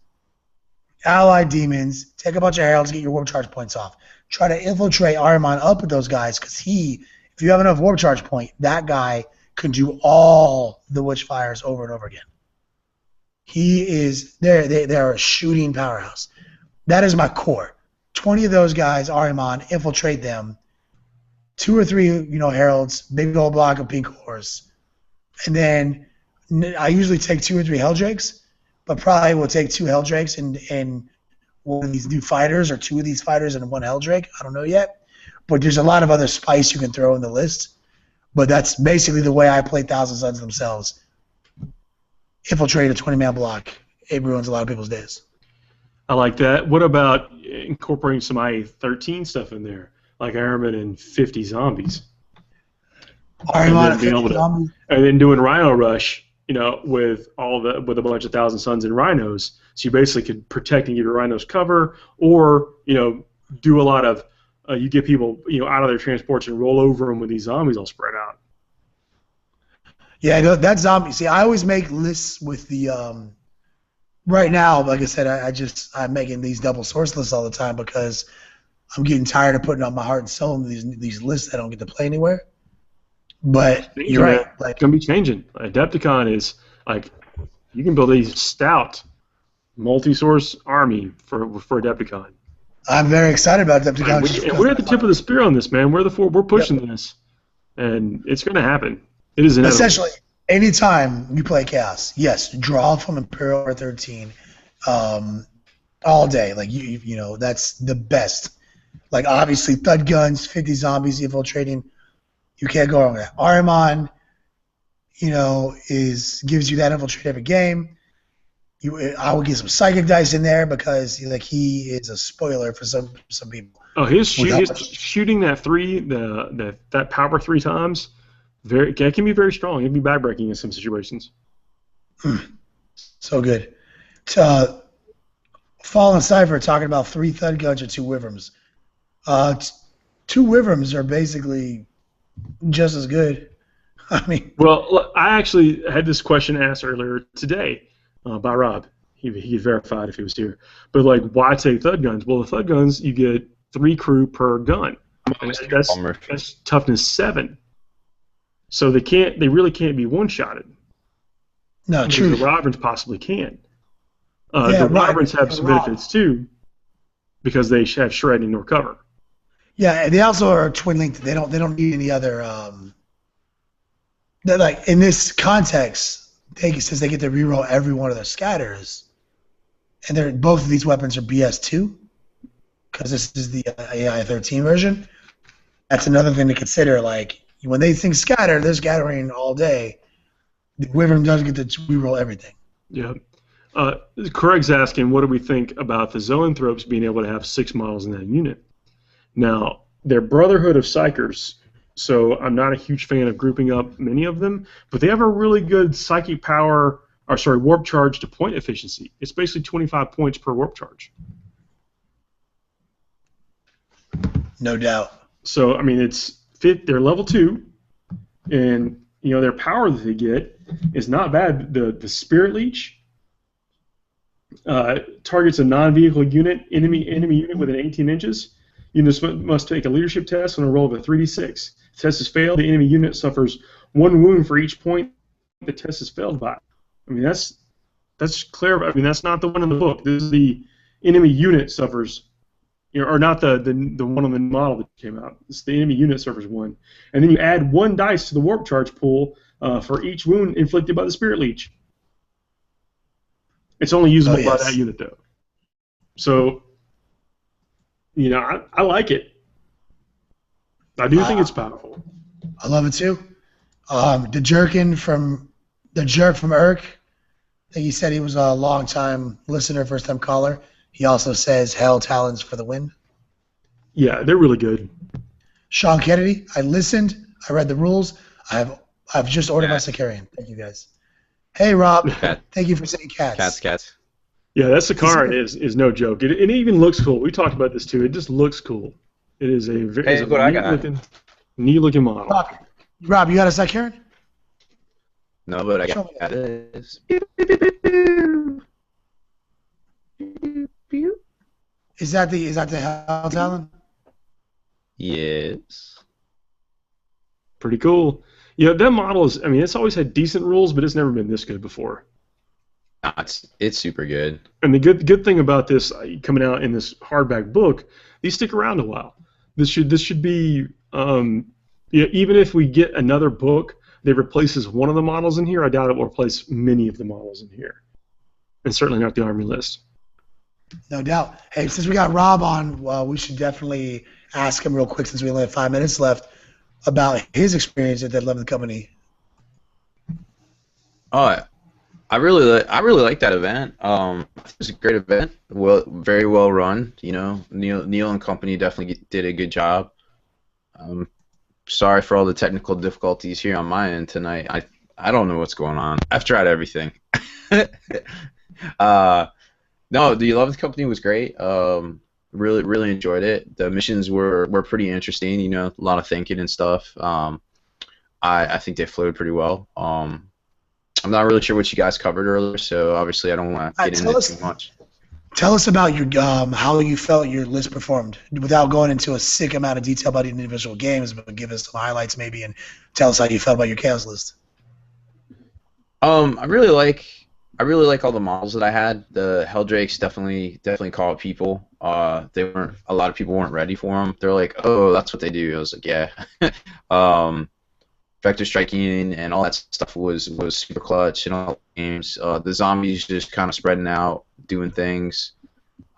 Allied demons, take a bunch of heralds, get your warp charge points off. Try to infiltrate Ahriman up with those guys, because if you have enough warp charge point, that guy can do all the witchfires over and over again. They're a shooting powerhouse. That is my core. 20 of those guys, Ahriman, infiltrate them. 2 or 3, heralds, big old block of pink horse. And then I usually take 2 or 3 Helldrakes, but probably will take 2 Helldrakes and one of these new fighters, or 2 of these fighters and 1 Helldrake. I don't know yet. But there's a lot of other spice you can throw in the list. But that's basically the way I play Thousand Suns themselves. Infiltrate a 20-man block. It ruins a lot of people's days. I like that. What about incorporating some IA-13 stuff in there, like Ahriman and 50 zombies? Ahriman and 50 zombies. And then doing Rhino Rush, with a bunch of Thousand Suns and Rhinos. So you basically could protect and give your Rhinos cover, or do a lot of you get people out of their transports and roll over them with these zombies all spread out. Yeah, that zombie. See, I always make lists with the. Right now, like I said, I'm making these double source lists all the time because I'm getting tired of putting out my heart and soul into these lists that I don't get to play anywhere. But you're right. It's gonna be changing. Adepticon is like you can build a stout multi-source army for Adepticon. I'm very excited about Adepticon. And we're at the tip of the spear on this, man. We're pushing this, and it's gonna happen. It is inevitable. Essentially, anytime you play Chaos, yes, draw from Imperial or 13 all day. Like, that's the best. Like, obviously, Thud Guns, 50 zombies infiltrating. You can't go wrong with that. Ahriman, gives you that infiltrate every game. I would get some Psychic Dice in there because he is a spoiler for some people. Oh, his shooting that that power 3 times. That can be very strong. It can be backbreaking in some situations. So good. Fallen Cypher talking about 3 Thud Guns or 2 Wyverns. 2 Wyverns are basically just as good. I mean. Well, I actually had this question asked earlier today by Rob. He verified if he was here. But why take Thud Guns? Well, the Thud Guns you get 3 crew per gun. That's toughness 7. So they really can't be one-shotted. No, true. The Wyverns possibly can. The Wyverns have some benefits too, because they have shredding or cover. Yeah, they also are twin linked. They don't need any other. In this context, since they get to reroll every one of their scatters, and both of these weapons are BS2, because this is the AI-13 version. That's another thing to consider. When they think scatter, they're scattering all day. The Wyvern does get to reroll everything. Yeah. Craig's asking, what do we think about the Zoanthropes being able to have 6 models in that unit? Now, they're Brotherhood of Psychers, so I'm not a huge fan of grouping up many of them, but they have a really good psychic power, warp charge to point efficiency. It's basically 25 points per warp charge. No doubt. So, I mean, they're level 2, and their power that they get is not bad. The Spirit Leech targets a non-vehicle enemy unit within 18 inches. Units must take a leadership test on a roll of a 3d6. The test is failed. The enemy unit suffers 1 wound for each point the test is failed by. I mean, that's clear. I mean, that's not the one in the book. This is the enemy unit suffers. Or not the one on the model that came out. It's the enemy unit suffers 1. And then you add 1 dice to the warp charge pool for each wound inflicted by the Spirit Leech. It's only usable by that unit, though. So, I like it. I do think it's powerful. I love it, too. The jerk from Irk, I think he said he was a long-time listener, first-time caller. He also says Hell Talons for the win. Yeah, they're really good. Sean Kennedy, I listened. I read the rules. I've just ordered my Sicarian. Thank you, guys. Hey, Rob. Thank you for saying cats. Cats. Yeah, that Sicarian is no joke. It even looks cool. We talked about this, too. It just looks cool. It is a neat-looking model. Rob, you got a Sicarian? No, but I got this. Is that the Hell Talon? Yes. Pretty cool. Yeah, that model is. I mean, it's always had decent rules, but it's never been this good before. Nah, it's super good. And the good thing about this coming out in this hardback book, these stick around a while. This should be yeah, even if we get another book that replaces one of the models in here, I doubt it will replace many of the models in here, and certainly not the army list. No doubt. Hey, since we got Rob on, well, we should definitely ask him real quick since we only have 5 minutes left about his experience at that 11th Company. Oh, I really like that event. It was a great event. Well, very well run. You know, Neil and company definitely did a good job. Sorry for all the technical difficulties here on my end tonight. I don't know what's going on. I've tried everything. No, the 11th Company was great. Really enjoyed it. The missions were pretty interesting. You know, a lot of thinking and stuff. I think they flowed pretty well. I'm not really sure what you guys covered earlier, so obviously I don't want to get into it too much. Tell us about your how you felt your list performed without going into a sick amount of detail about the individual games, but give us some highlights maybe and tell us how you felt about your chaos list. I really like all the models that I had. The Helldrakes definitely caught people. A lot of people weren't ready for them. They're like, oh, that's what they do. I was like, yeah. Vector striking and all that stuff was super clutch in all games. The zombies just kind of spreading out, doing things.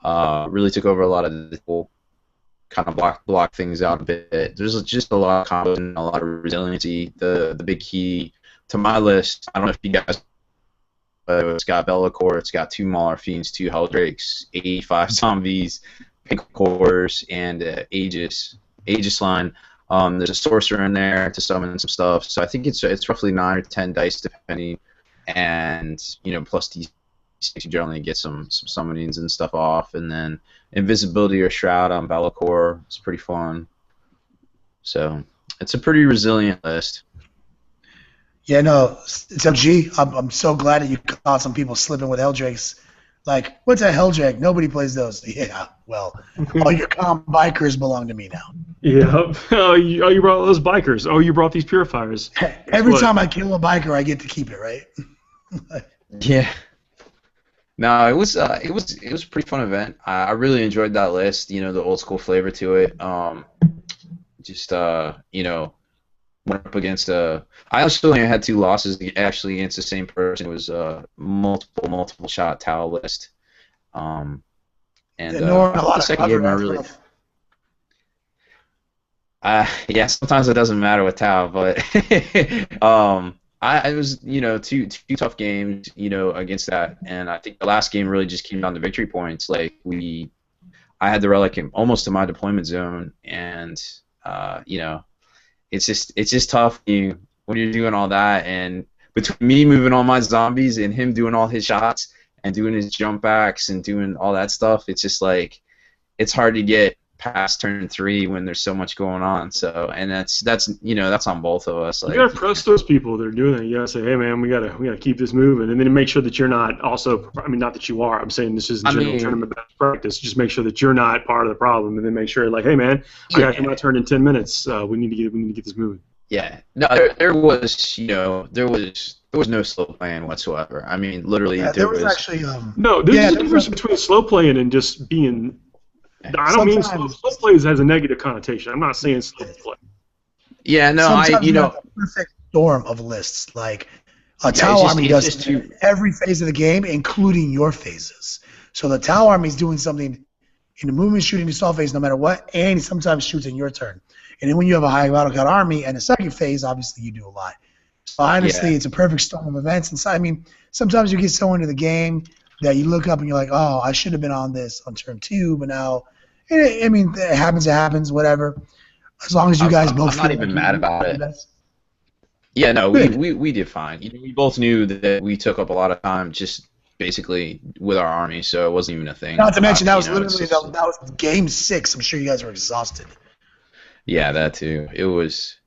Really took over a lot of the people, kind of block things out a bit. There's just a lot of combat and a lot of resiliency. The big key to my list, I don't know if you guys, it's got Be'lakor, it's got 2 Mauler Fiends, 2 Helldrakes, 85 zombies, pink cores, and Aegis line. There's a sorcerer in there to summon some stuff, so I think it's roughly 9 or 10 dice depending, and you know, plus these you generally get some summonings and stuff off, and then invisibility or shroud on Be'lakor is pretty fun. So it's a pretty resilient list. Yeah, no, it's MG. I'm so glad that you caught some people slipping with Helldrakes. Like, what's a Helldrake? Nobody plays those. Yeah, well, all your comp bikers belong to me now. Yeah. Oh, you brought those bikers. Oh, you brought these purifiers. Every time I kill a biker, I get to keep it, right? Yeah. No, it was a pretty fun event. I really enjoyed that list. You know, the old school flavor to it. You know, went up against I actually only had 2 losses actually against the same person. It was a multiple shot Tau list. And the second game I really. Yeah, sometimes it doesn't matter with Tau, but I was, you know, two tough games, you know, against that, and I think the last game really just came down to victory points. Like I had the relic almost to my deployment zone, and you know, it's just tough when you're doing all that, and between me moving all my zombies and him doing all his shots and doing his jump backs and doing all that stuff, it's just like it's hard to get past turn 3 when there's so much going on. So, and that's you know, that's on both of us. Like, you gotta press those people that are doing it. You gotta say, hey man, we gotta keep this moving, and then make sure that you're not also. I mean, not that you are. I'm saying this is general tournament best practice. Just make sure that you're not part of the problem, and then make sure, like, hey man, I got my turn in 10 minutes. We need to get this moving. Yeah. No, there was, you know, there was no slow playing whatsoever. I mean, literally, there was actually no. There's a difference between slow playing and just being. I don't mean slow play has a negative connotation. I'm not saying slow play. Yeah, no, you know, a perfect storm of lists. Like a Tau army does every phase of the game, including your phases. So the Tau army is doing something in the movement, shooting, the assault phase, no matter what, and he sometimes shoots in your turn. And then when you have a high battle cut army and the second phase, obviously you do a lot. So honestly, it's a perfect storm of events. And so, I mean, sometimes you get so into the game that you look up and you're like, oh, I should have been on this on turn 2, but now, I mean, it happens, whatever. As long as you guys both. I'm not even mad about it. Yeah, no, we did fine. You know, we both knew that we took up a lot of time just basically with our army, so it wasn't even a thing. Not to mention that was literally that was game 6. I'm sure you guys were exhausted. Yeah, that too. It was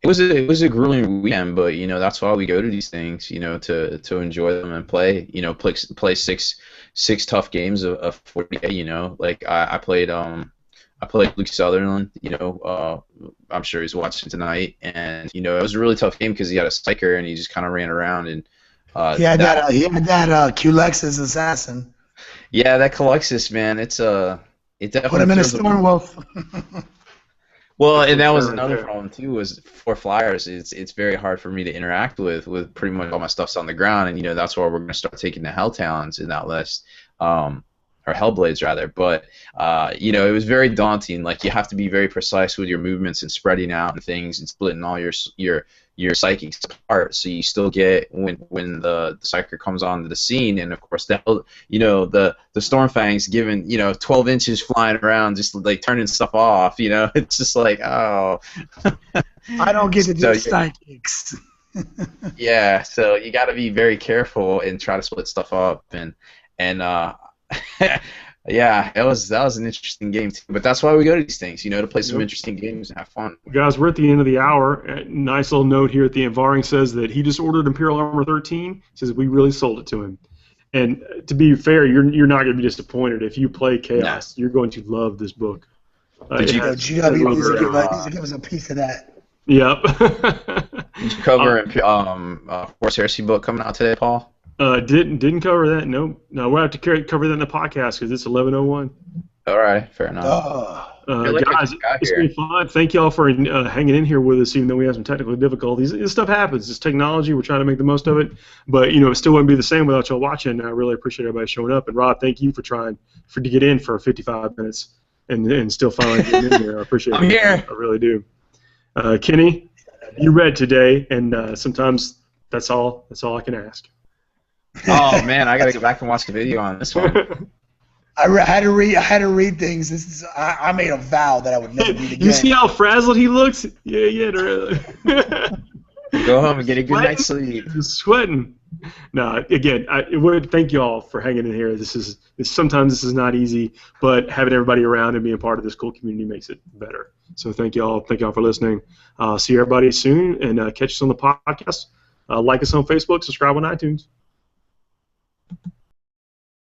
It was a grueling weekend, but you know that's why we go to these things, you know, to enjoy them and play, you know, play six tough games of 40. You know, like I played Luke Sutherland, you know, I'm sure he's watching tonight, and you know it was a really tough game because he had a psyker and he just kind of ran around and he had that Q-Lexus assassin. Yeah, that Calyxis, man, it definitely Put him in a Stormwolf. Well, and that was another problem too. Was for flyers, it's very hard for me to interact with pretty much all my stuff's on the ground, and you know that's why we're gonna start taking the Helltalons in that list, or Hellblades rather. But you know, it was very daunting. Like you have to be very precise with your movements and spreading out and things and splitting all your psychics apart, so you still get when the psychic comes onto the scene, and of course that, you know, the Stormfangs giving, you know, 12 inches flying around just like turning stuff off, you know, it's just like, oh. I don't get to do psychics. Yeah, so you got to be very careful and try to split stuff up, and yeah, that was an interesting game too. But that's why we go to these things, you know, to play some interesting games and have fun. Guys, we're at the end of the hour. Nice little note here at the end. Varing says that he just ordered Imperial Armor 13. He says we really sold it to him. And to be fair, you're not going to be disappointed. If you play Chaos, you're going to love this book. GW needs to give us a piece of that. Yep. Did you cover Force Heresy book coming out today, Paul? Didn't cover that. No, we'll have to cover that in the podcast because it's 11:01. All right, fair enough. Guys, it's been fun. Thank y'all for hanging in here with us, even though we have some technical difficulties. This stuff happens. It's technology. We're trying to make the most of it, but you know, it still wouldn't be the same without y'all watching. I really appreciate everybody showing up. And Rob, thank you for trying to get in for 55 minutes and still finally getting in here. I appreciate it. I'm here. I really do. Kenny, you read today, and sometimes that's all I can ask. Oh man, I gotta go back and watch the video on this one. I had to read things. I made a vow that I would never read again. You see how frazzled he looks? Yeah. Go home and get a good night's sleep. He's sweating. No, again, I would thank you all for hanging in here. Sometimes this is not easy, but having everybody around and being part of this cool community makes it better. So thank you all. Thank you all for listening. See everybody soon, and catch us on the podcast. Like us on Facebook. Subscribe on iTunes.